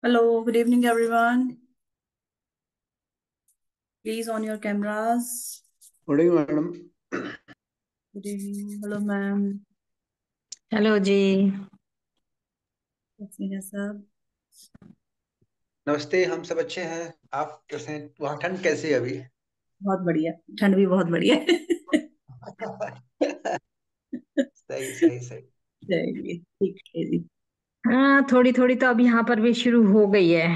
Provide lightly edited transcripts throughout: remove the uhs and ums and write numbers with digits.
Hello, good evening, everyone. Please on your cameras. Good evening madam. Good evening. Hello, ma'am. Hello ji. कैसे हैं सब? नमस्ते, हम सब अच्छे हैं। आप कैसे हैं? वहाँ ठंड कैसी है अभी? बहुत बढ़िया, ठंड भी बहुत बढ़िया है। सही सही सही। चलिए, ठीक है जी। हाँ, थोड़ी थोड़ी तो अब यहाँ पर भी शुरू हो गई है।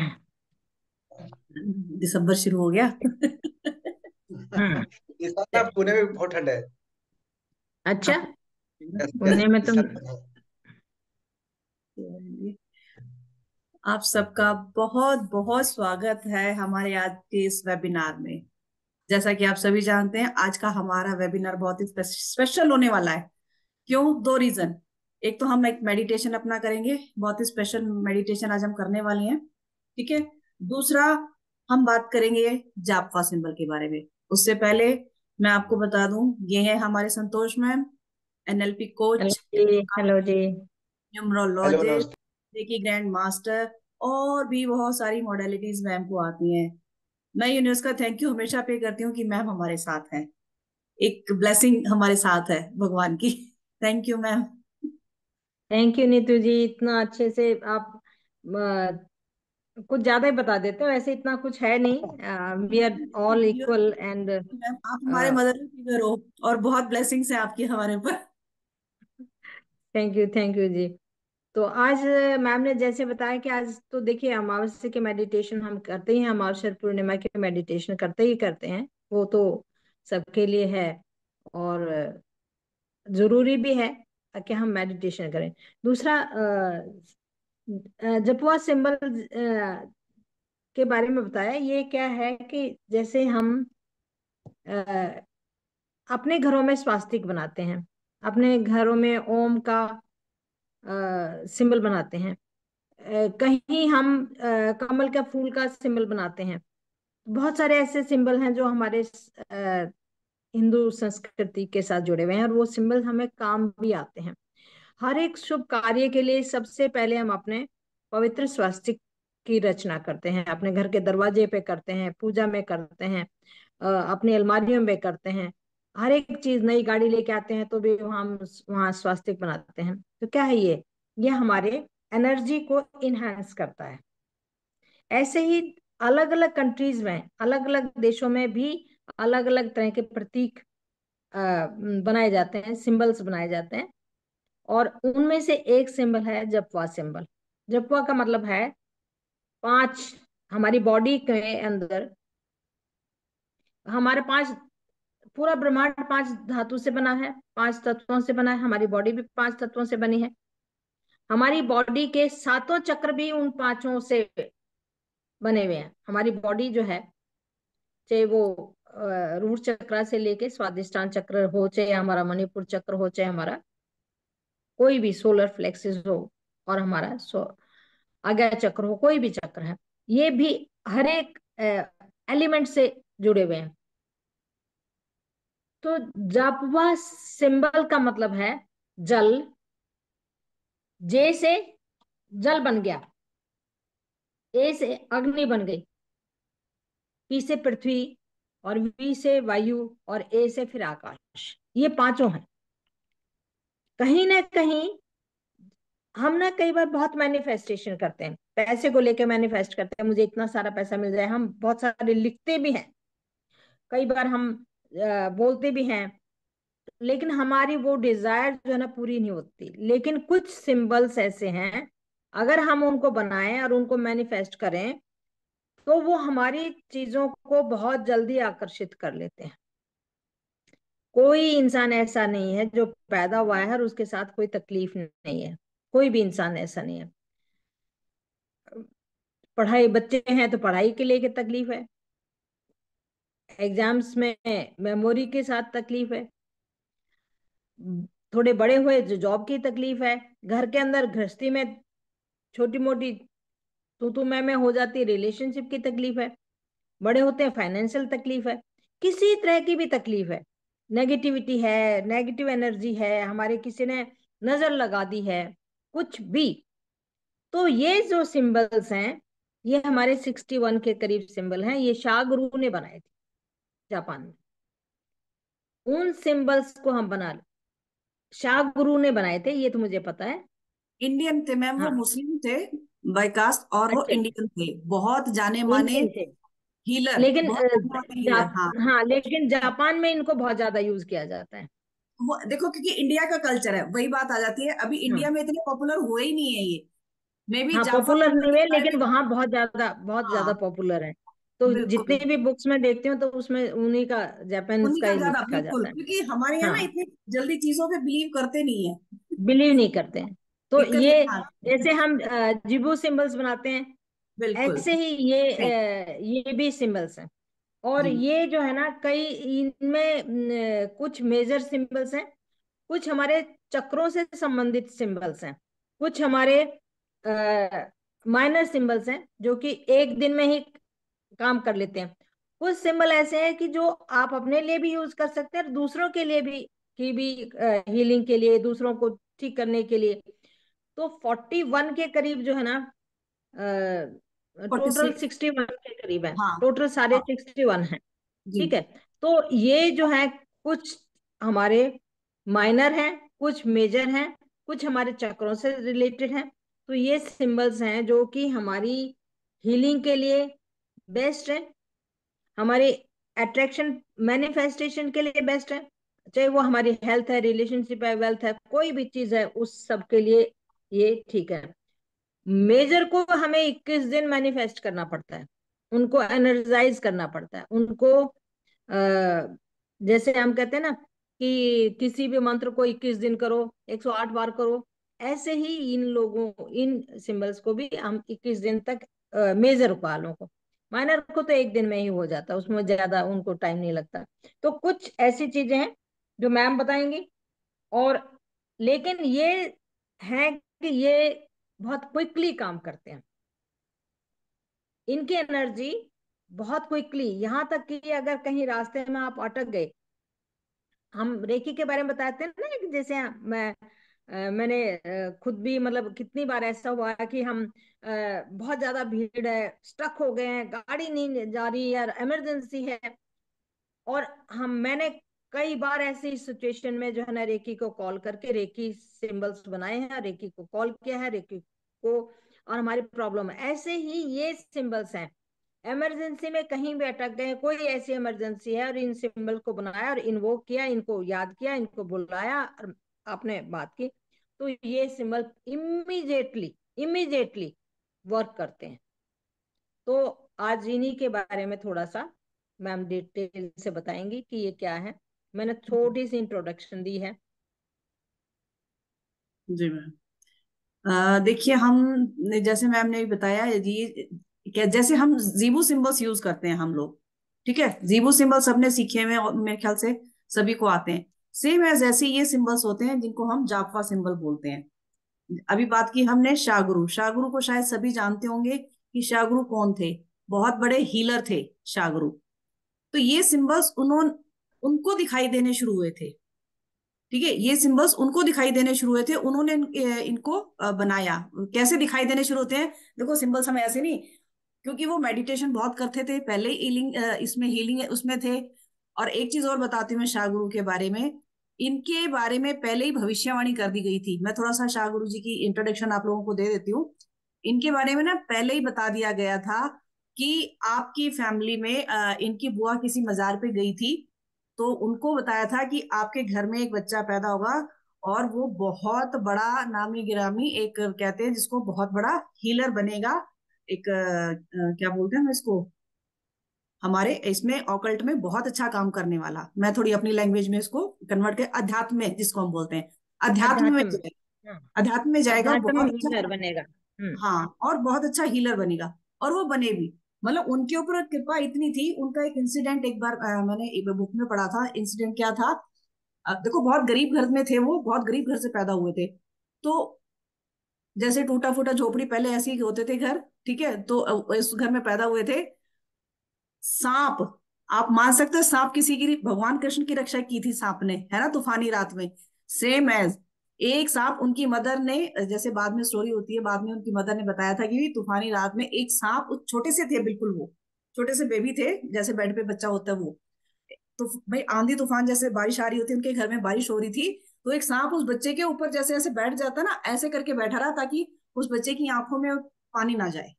दिसंबर शुरू हो गया। हम्म। इस बार ना पुणे में बहुत ठंड है। अच्छा, पुणे में तो चलिए। आप सबका बहुत बहुत स्वागत है हमारे आज के इस वेबिनार में। जैसा कि आप सभी जानते हैं, आज का हमारा वेबिनार बहुत ही स्पेशल होने वाला है। क्यों? दो रीजन। एक तो हम एक मेडिटेशन अपना करेंगे, बहुत ही स्पेशल मेडिटेशन आज हम करने वाले हैं। ठीक है। दूसरा, हम बात करेंगे जापवा सिंबल के बारे में। उससे पहले मैं आपको बता दूं, ये है हमारे संतोष मैम, एनएलपी हेलो कोच, जी। हेलो जी। हेलो, न्यूमरोलॉजिस्ट, नमस्ते। रेकी ग्रैंड मास्टर, और भी बहुत सारी मॉडलिटीज मैम को आती हैं। मैं यूनिवर्स का थैंक यू हमेशा पे करती हूँ कि मैम हमारे साथ हैं। एक ब्लेसिंग हमारे साथ है भगवान की। Thank you ma'am. Thank you Neetu ji, इतना अच्छे से आप कुछ ज्यादा ही बता देते हो। ऐसे इतना कुछ है नहीं, we are all equal and ma'am आप हमारे मदर फिगर हो और बहुत ब्लेसिंग्स है आपकी हमारे ऊपर। थैंक यू जी। तो आज मैम ने जैसे बताया कि आज तो देखिए अमावस्या के मेडिटेशन हम करते ही हैं, अमावस्या पूर्णिमा के मेडिटेशन करते ही करते हैं, वो तो सबके लिए है और जरूरी भी है कि हम मेडिटेशन करें। दूसरा, जपवा सिंबल के बारे में बताया। ये क्या है कि जैसे हम अ, अपने घरों में स्वास्तिक बनाते हैं, अपने घरों में ओम का सिंबल बनाते हैं, कहीं हम कमल का फूल का सिंबल बनाते हैं। बहुत सारे ऐसे सिंबल हैं जो हमारे हिंदू संस्कृति के साथ जुड़े हुए हैं और वो सिंबल हमें काम भी आते हैं। हर एक शुभ कार्य के लिए सबसे पहले हम अपने पवित्र स्वास्तिक की रचना करते हैं, अपने घर के दरवाजे पे करते हैं, पूजा में करते हैं, अपनी अलमारियों में करते हैं। हर एक चीज, नई गाड़ी लेके आते हैं तो भी हम वहाँ स्वास्तिक बनाते हैं। तो क्या है ये हमारे एनर्जी को इनहेंस करता है। ऐसे ही अलग अलग कंट्रीज में, अलग अलग देशों में भी अलग अलग तरह के प्रतीक बनाए जाते हैं, सिंबल्स बनाए जाते हैं। और उनमें से एक सिंबल है जपवा सिंबल। जपवा का मतलब है पांच। हमारी बॉडी के अंदर हमारे पांच, पूरा ब्रह्मांड पांच धातु से बना है, पांच तत्वों से बना है। हमारी बॉडी भी पांच तत्वों से बनी है। हमारी बॉडी के सातों चक्र भी उन पांचों से बने हुए हैं। हमारी बॉडी जो है, चाहे वो रूट चक्र से लेके स्वादिष्टान चक्र हो, चाहे हमारा मणिपुर चक्र हो, चाहे हमारा कोई भी सोलर फ्लेक्सिस हो, और हमारा आज्ञा चक्र हो, कोई भी चक्र है, ये भी हर एक एलिमेंट से जुड़े हुए हैं। तो जापवा सिंबल का मतलब है जल। जे से जल बन गया, ए से अग्नि बन गई, पी से पृथ्वी, और वी से वायु, और ए से फिर आकाश। ये पांचों हैं। कहीं ना कहीं हम ना कई बार बहुत मैनिफेस्टेशन करते हैं, पैसे को लेके मैनिफेस्ट करते हैं, मुझे इतना सारा पैसा मिल जाए। हम बहुत सारे लिखते भी हैं, कई बार हम बोलते भी हैं, लेकिन हमारी वो डिजायर जो है ना पूरी नहीं होती। लेकिन कुछ सिंबल्स ऐसे हैं, अगर हम उनको बनाएं और उनको मैनिफेस्ट करें तो वो हमारी चीजों को बहुत जल्दी आकर्षित कर लेते हैं। कोई इंसान ऐसा नहीं है जो पैदा हुआ है और उसके साथ कोई तकलीफ नहीं है। कोई भी इंसान ऐसा नहीं है। पढ़ाई, बच्चे हैं तो पढ़ाई के लिए तकलीफ है, एग्जाम्स में मेमोरी के साथ तकलीफ है, थोड़े बड़े हुए जो जॉब की तकलीफ है, घर के अंदर गृहस्थी में छोटी मोटी तू मैं हो जाती है, रिलेशनशिप की तकलीफ है, बड़े होते हैं फाइनेंशियल तकलीफ है, किसी तरह की भी तकलीफ है, नेगेटिविटी है, नेगेटिव एनर्जी है, हमारे किसी ने नजर लगा दी है, कुछ भी। तो ये जो सिंबल्स हैं ये हमारे 61 के करीब सिंबल हैं। ये शाह गुरु ने बनाए थे जापान में। उन सिंबल्स को हम बना ले, शाह गुरु ने बनाए थे, ये तो मुझे पता है। इंडियन थे मैम, वो हाँ, मुस्लिम थे बाय कास्ट, और वो अच्छा, इंडियन थे, बहुत जाने माने इंडियन थे। हीलर, लेकिन बहुत जाने माने हीलर। हाँ, हाँ, लेकिन जापान में इनको बहुत ज्यादा यूज किया जाता है। वो देखो, क्योंकि इंडिया का कल्चर है, वही बात आ जाती है। अभी हाँ, इंडिया में इतने पॉपुलर हुए ही नहीं है ये। मे भी हाँ, जापान पॉपुलर में नहीं है, शायद। लेकिन वहाँ बहुत ज्यादा हाँ, पॉपुलर है। तो बिल्कुल। जितनी भी बुक्स में देखती हूँ तो उसमें उन्हीं का, जापानीज उन्हीं का का ही ज्यादा, लिखा बिल्कुल, जाता है। क्योंकि हमारे यहाँ ना हाँ, इतनी जल्दी चीजों पे बिलीव करते नहीं है। बिलीव नहीं करते हैं। तो दिक्कत ये, यहाँ आती है। जैसे हम जिबू सिंबल्स बनाते हैं, बिल्कुल। ऐसे ही ये नहीं। ये भी सिंबल्स हैं। और जी। ये जो है ना, कई इनमें कुछ मेजर सिंबल्स हैं, कुछ हमारे चक्रों से संबंधित सिंबल्स हैं, कुछ हमारे माइनर सिंबल्स हैं जो कि एक दिन में ही काम कर लेते हैं। कुछ सिंबल ऐसे हैं कि जो आप अपने लिए भी यूज कर सकते हैं और दूसरों के लिए भी, की भी हीलिंग के लिए, दूसरों को ठीक करने के लिए। तो 41 के करीब जो है ना, फोर्टी टोटल सिक्स 61 के करीब है, हाँ। टोटल सारे हाँ। 61 है। जी। ठीक है। तो ये जो है, कुछ हमारे माइनर हैं, कुछ मेजर हैं, कुछ हमारे चक्रों से रिलेटेड हैं। तो ये सिंबल्स हैं जो कि हमारी हीलिंग के लिए बेस्ट है, हमारी अट्रैक्शन मैनिफेस्टेशन के लिए बेस्ट है, चाहे वो हमारी हेल्थ है, रिलेशनशिप है, वेल्थ है, कोई भी चीज है, उस सब के लिए ये ठीक है। मेजर को हमें 21 दिन मैनिफेस्ट करना पड़ता है, उनको एनर्जाइज करना पड़ता है, उनको जैसे हम कहते हैं ना कि किसी भी मंत्र को 21 दिन करो, 108 बार करो, ऐसे ही इन लोगों, इन सिंबल्स को भी हम 21 दिन तक, मेजर वालों को, माइनर को तो एक दिन में ही हो जाता है, उसमें ज्यादा उनको टाइम नहीं लगता। तो कुछ ऐसी चीजें हैं जो मैम बताएंगी। और लेकिन ये है कि ये बहुत क्विकली काम करते हैं, इनकी एनर्जी बहुत क्विकली, यहां तक कि अगर कहीं रास्ते में आप अटक गए, हम रेकी के बारे में बताते हैं ना कि जैसे मैंने खुद भी, मतलब कितनी बार ऐसा हुआ है कि हम बहुत ज्यादा भीड़ है, स्टक हो गए हैं, गाड़ी नहीं जा रही है, इमरजेंसी है, और मैंने कई बार ऐसी सिचुएशन में जो है ना, रेकी को कॉल करके रेकी सिंबल्स बनाए हैं, रेकी को कॉल किया है, रेकी को, और हमारी प्रॉब्लम है। ऐसे ही ये सिंबल्स हैं, इमरजेंसी में कहीं भी अटक गए, कोई ऐसी इमरजेंसी है और इन सिंबल को बनाया और इन्वोक किया, इनको याद किया, इनको बुलाया और आपने बात की, तो ये सिंबल इमीडिएटली इमीडिएटली वर्क करते हैं। तो आज इन्हीं के बारे में थोड़ा सा मैम डिटेल से बताएंगी कि ये क्या है। मैंने छोटी सी इंट्रोडक्शन दी है। जी मैम। देखिए, हम जैसे मैम ने भी बताया, ये क्या, जैसे हम जीबू सिंबल्स यूज करते हैं हम लोग, ठीक है, जीबू सिंबल सबने सीखे हुए हैं और मेरे ख्याल से सभी को आते हैं। सेम एज ऐसे ये सिंबल्स होते हैं जिनको हम जापवा सिंबल बोलते हैं। अभी बात की हमने शाहगुरु, शाहगुरु को शायद सभी जानते होंगे कि शाहगुरु कौन थे। बहुत बड़े हीलर थे शाहगुरु। तो ये सिंबल्स उन्होंने, उनको दिखाई देने शुरू हुए थे। ठीक है, ये सिंबल्स उनको दिखाई देने शुरू हुए थे, उन्होंने इनको बनाया। कैसे दिखाई देने शुरू होते हैं? देखो, सिंबल्स हमें ऐसे नहीं, क्योंकि वो मेडिटेशन बहुत करते थे पहले ही, हीलिंग, इसमें हीलिंग उसमें थे। और एक चीज और बताती हूँ मैं शाह गुरु के बारे में। इनके बारे में पहले ही भविष्यवाणी कर दी गई थी। मैं थोड़ा सा शाह गुरु जी की इंट्रोडक्शन आप लोगों को दे देती हूँ। इनके बारे में ना पहले ही बता दिया गया था कि आपकी फैमिली में इनकी बुआ किसी मजार पे गई थी, तो उनको बताया था कि आपके घर में एक बच्चा पैदा होगा, और वो बहुत बड़ा नामी गिरामी, एक कहते हैं जिसको, बहुत बड़ा हीलर बनेगा। एक क्या बोलते हैं हम इसको, हमारे इसमें ऑकल्ट में बहुत अच्छा काम करने वाला, मैं थोड़ी अपनी लैंग्वेज में इसको कन्वर्ट कर, अध्यात्म में जिसको हम बोलते हैं, अध्यात्म में अध्यात्म। जाएगा। हाँ, अध्यात्म में जाएगा और अध्यात्म बहुत हीलर अच्छा। बनेगा। हाँ, और बहुत अच्छा हीलर बनेगा, और वो बने भी। मतलब उनके ऊपर कृपा इतनी थी। उनका एक इंसिडेंट एक बार मैंने एक बुक में पढ़ा था। इंसिडेंट क्या था? देखो, बहुत गरीब घर में थे, वो बहुत गरीब घर से पैदा हुए थे। तो जैसे टूटा फूटा झोपड़ी, पहले ऐसे ही होते थे घर, ठीक है, तो इस घर में पैदा हुए थे। सांप, आप मान सकते हो, सांप किसी की, भगवान कृष्ण की रक्षा की थी सांप ने, है ना, तूफानी रात में। सेम एज एक सांप, उनकी मदर ने, जैसे बाद में स्टोरी होती है, बाद में उनकी मदर ने बताया था कि तूफानी रात में एक सांप, छोटे से थे बिल्कुल, वो छोटे से बेबी थे, जैसे बेड पे बच्चा होता है वो, तो भाई आंधी तूफान जैसे बारिश आ रही होती, उनके घर में बारिश हो रही थी, तो एक सांप उस बच्चे के ऊपर जैसे ऐसे बैठ जाता ना, ऐसे करके बैठा रहा ताकि उस बच्चे की आंखों में पानी ना जाए।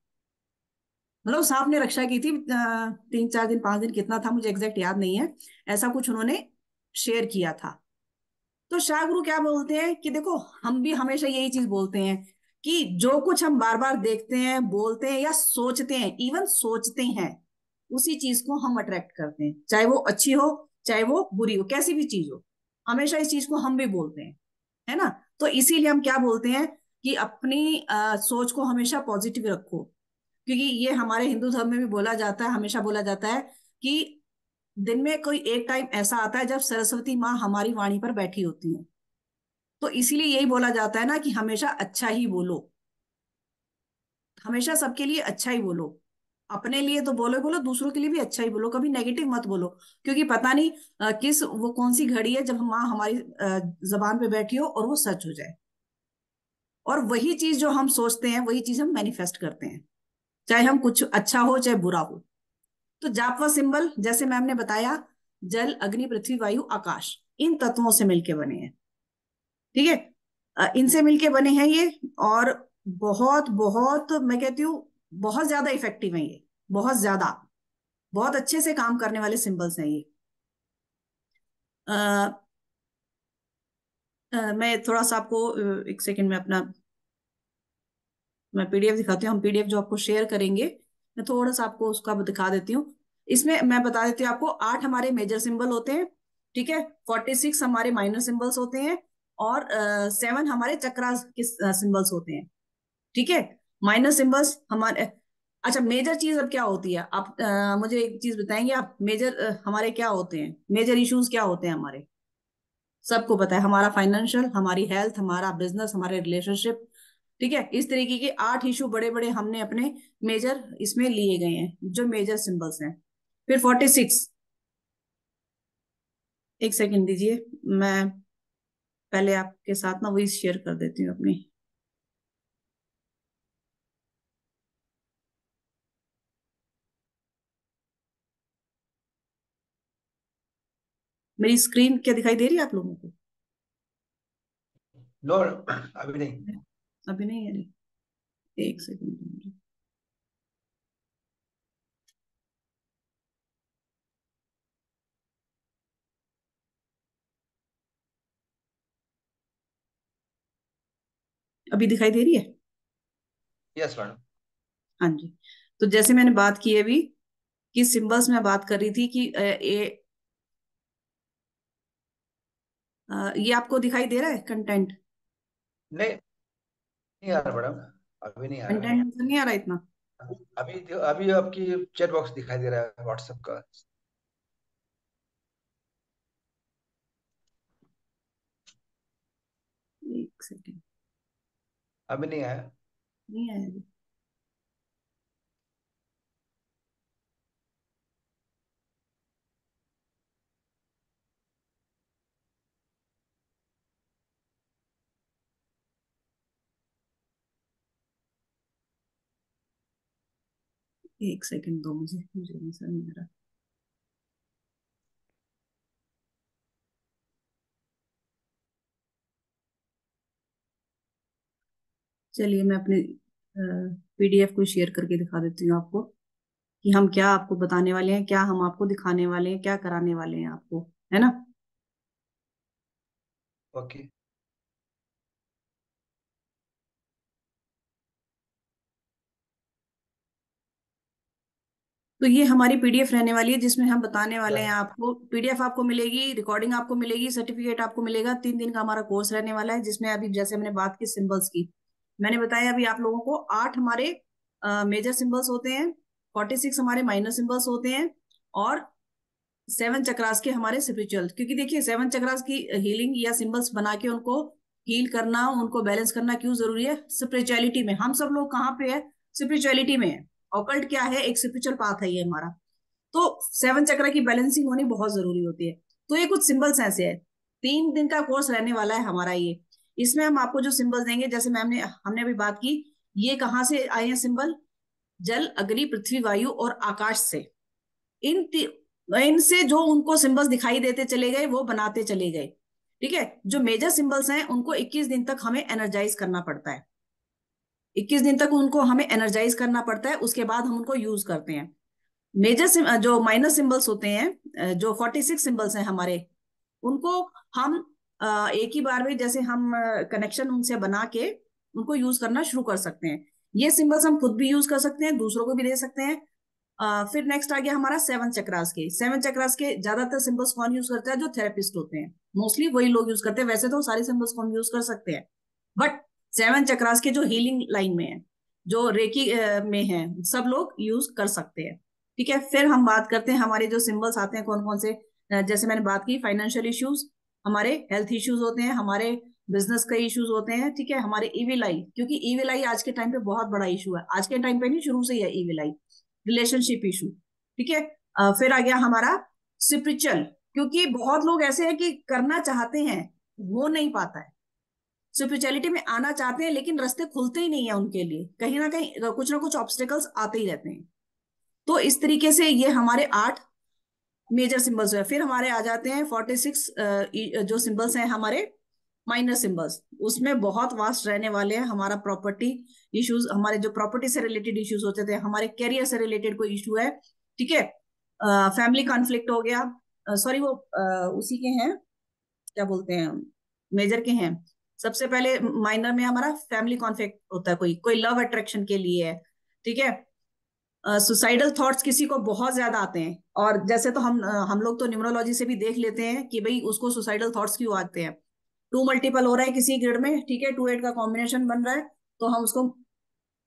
मतलब सांप ने रक्षा की थी 3 4 दिन 5 दिन, कितना था मुझे एग्जैक्ट याद नहीं है, ऐसा कुछ उन्होंने शेयर किया था। तो शाह गुरु क्या बोलते हैं कि देखो, हम भी हमेशा यही चीज बोलते हैं कि जो कुछ हम बार बार देखते हैं, बोलते हैं या सोचते हैं, इवन सोचते हैं, उसी चीज को हम अट्रैक्ट करते हैं, चाहे वो अच्छी हो चाहे वो बुरी हो, कैसी भी चीज हो, हमेशा इस चीज को हम भी बोलते हैं, है ना। तो इसीलिए हम क्या बोलते हैं कि अपनी सोच को हमेशा पॉजिटिव रखो, क्योंकि ये हमारे हिंदू धर्म में भी बोला जाता है, हमेशा बोला जाता है कि दिन में कोई एक टाइम ऐसा आता है जब सरस्वती माँ हमारी वाणी पर बैठी होती है। तो इसीलिए यही बोला जाता है ना कि हमेशा अच्छा ही बोलो, हमेशा सबके लिए अच्छा ही बोलो, अपने लिए तो बोलो बोलो, दूसरों के लिए भी अच्छा ही बोलो, कभी नेगेटिव मत बोलो, क्योंकि पता नहीं किस वो कौन सी घड़ी है जब माँ हमारी जबान पे बैठी हो और वो सच हो जाए, और वही चीज जो हम सोचते हैं वही चीज हम मैनिफेस्ट करते हैं, चाहे हम कुछ अच्छा हो चाहे बुरा हो। तो जापवा सिंबल, जैसे मैम ने बताया, जल अग्नि पृथ्वी वायु आकाश, इन तत्वों से मिलके बने हैं, ठीक है। इनसे मिलके बने हैं ये, और बहुत बहुत मैं कहती हूँ बहुत ज्यादा इफेक्टिव है ये, बहुत ज्यादा, बहुत अच्छे से काम करने वाले सिंबल्स हैं ये। अ, मैं थोड़ा सा आपको एक सेकंड में अपना, मैं पीडीएफ दिखाती हूँ, हम पीडीएफ जो आपको शेयर करेंगे, मैं थोड़ा सा आपको उसका दिखा देती हूँ। इसमें मैं बता देती हूँ आपको, 8 हमारे मेजर सिंबल होते हैं, ठीक है, 46 हमारे माइनर सिंबल्स होते हैं, और 7 हमारे चक्रास के सिंबल्स होते हैं, ठीक है। माइनर सिंबल्स हमारे, अच्छा मेजर चीज अब क्या होती है, आप मुझे एक चीज बताएंगे आप, मेजर हमारे क्या होते हैं, मेजर इश्यूज क्या होते हैं हमारे, सबको पता है, हमारा फाइनेंशियल, हमारी हेल्थ, हमारा बिजनेस, हमारे रिलेशनशिप, ठीक है। इस तरीके के 8 इशू बड़े बड़े हमने अपने मेजर इसमें लिए गए हैं, जो मेजर सिंबल्स हैं। फिर 46, एक सेकंड दीजिए, मैं पहले आपके साथ ना वही शेयर कर देती हूँ अपनी, मेरी स्क्रीन क्या दिखाई दे रही है आप लोगों को? नो, अभी नहीं। अभी नहीं है, एक सेकंड, अभी दिखाई दे रही है? Yes madam. हाँ जी। तो जैसे मैंने बात की अभी, कि सिंबल्स में बात कर रही थी कि ये आपको दिखाई दे रहा है कंटेंट? नहीं, नहीं आ रहा मैडम, अभी नहीं आ रहा। कंटेंट नहीं आ रहा इतना? अभी अभी आपकी चैट बॉक्स दिखाई दे रहा है व्हाट्सएप का। एक सेकंड, अभी नहीं आया। नहीं आया अभी। एक सेकंड दो मुझे, मुझे नहीं समझ में आ रहा। चलिए मैं अपने पीडीएफ को शेयर करके दिखा देती हूँ आपको, कि हम क्या आपको बताने वाले हैं, क्या हम आपको दिखाने वाले हैं, क्या कराने वाले हैं आपको, है ना। ओके। तो ये हमारी पीडीएफ रहने वाली है, जिसमें हम बताने वाले हैं डन। आपको, पीडीएफ आपको मिलेगी, रिकॉर्डिंग आपको मिलेगी, सर्टिफिकेट आपको मिलेगा, 3 दिन का हमारा कोर्स रहने वाला है, जिसमें अभी जैसे हमने बात की सिंबल्स की, मैंने बताया अभी आप लोगों को, 8 हमारे मेजर सिंबल्स होते हैं, 46 हमारे माइनर सिंबल्स होते हैं, और 7 चक्रास के हमारे स्पिरिचुअल, क्योंकि देखिए 7 चक्रास की हीलिंग या सिंबल्स बना के उनको हील करना, उनको बैलेंस करना क्यों जरूरी है? स्पिरिचुअलिटी में हम सब लोग कहाँ पे है? स्पिरिचुअलिटी में है। ऑकल्ट क्या है? एक स्पिरिचुअल पाथ है ये हमारा। तो 7 चक्र की बैलेंसिंग होनी बहुत जरूरी होती है। तो ये कुछ सिंबल्स ऐसे है, 3 दिन का कोर्स रहने वाला है हमारा ये। इसमें हम आपको जो सिंबल देंगे, जैसे हमने अभी बात की, ये कहाँ से आए हैं सिंबल? जल, अग्नि, पृथ्वी, वायु और आकाश से। इनसे जो उनको सिंबल्स दिखाई देते चले गए वो बनाते चले गए। ठीक है, जो मेजर सिंबल्स हैं उनको 21 दिन तक हमें एनर्जाइज करना पड़ता है। 21 दिन तक उनको हमें एनर्जाइज करना पड़ता है, उसके बाद हम उनको यूज करते हैं। जो माइनर सिंबल्स होते हैं, जो 46 सिंबल्स हैं हमारे, उनको हम एक ही बार में, जैसे हम कनेक्शन उनसे बना के उनको यूज करना शुरू कर सकते हैं। ये सिंबल्स हम खुद भी यूज कर सकते हैं, दूसरों को भी दे सकते हैं। फिर नेक्स्ट आ गया हमारा 7 चक्रास के ज्यादातर सिंबल्स कौन यूज करता है? जो थेरेपिस्ट होते हैं, मोस्टली वही लोग यूज करते हैं। वैसे तो सारे सिंबल्स कौन यूज कर सकते हैं, बट 7 चक्रास के जो हीलिंग लाइन में है, जो रेकी में है, सब लोग यूज कर सकते हैं। ठीक है, फिर हम बात करते हैं हमारे जो सिंबल्स आते हैं कौन कौन से। जैसे मैंने बात की, फाइनेंशियल इश्यूज, हमारे हेल्थ इश्यूज होते हैं, हमारे बिजनेस के इश्यूज होते हैं। ठीक है, हमारे ईविल आई, क्योंकि ईविल आई आज के टाइम पे बहुत बड़ा इशू है, आज के टाइम पे नहीं, शुरू से ही है ईविल आई। Relationship issue. ठीक है, फिर आ गया हमारा स्पिरिचुअल, क्योंकि बहुत लोग ऐसे हैं कि करना चाहते हैं, वो नहीं पाता है, स्पिरिचुअलिटी में आना चाहते हैं लेकिन रास्ते खुलते ही नहीं है उनके लिए, कहीं ना कुछ ऑब्स्टिकल्स आते ही रहते हैं। तो इस तरीके से ये हमारे 8 मेजर सिंबल्स है। फिर हमारे आ जाते हैं 46 जो सिंबल्स हैं हमारे माइनर सिंबल्स। उसमें बहुत वास्ट रहने वाले हैं। हमारा प्रॉपर्टी इश्यूज, हमारे जो प्रॉपर्टी से रिलेटेड इश्यूज होते थे, हमारे कैरियर से रिलेटेड कोई इशू है, ठीक है, फैमिली कॉन्फ्लिक्ट हो गया, सॉरी वो उसी के हैं, क्या बोलते हैं, मेजर के हैं। सबसे पहले माइनर में हमारा फैमिली कॉन्फ्लिक्ट होता है, कोई कोई लव अट्रैक्शन के लिए है। ठीक है, सुसाइडल थॉट्स किसी को बहुत ज्यादा आते हैं, और जैसे तो हम लोग तो न्यूमरोलॉजी से भी देख लेते हैं कि भाई उसको सुसाइडल थॉट्स क्यों आते हैं। 2 मल्टीपल हो रहा है किसी ग्रिड में, ठीक है, 2 8 का कॉम्बिनेशन बन रहा है, तो हम उसको,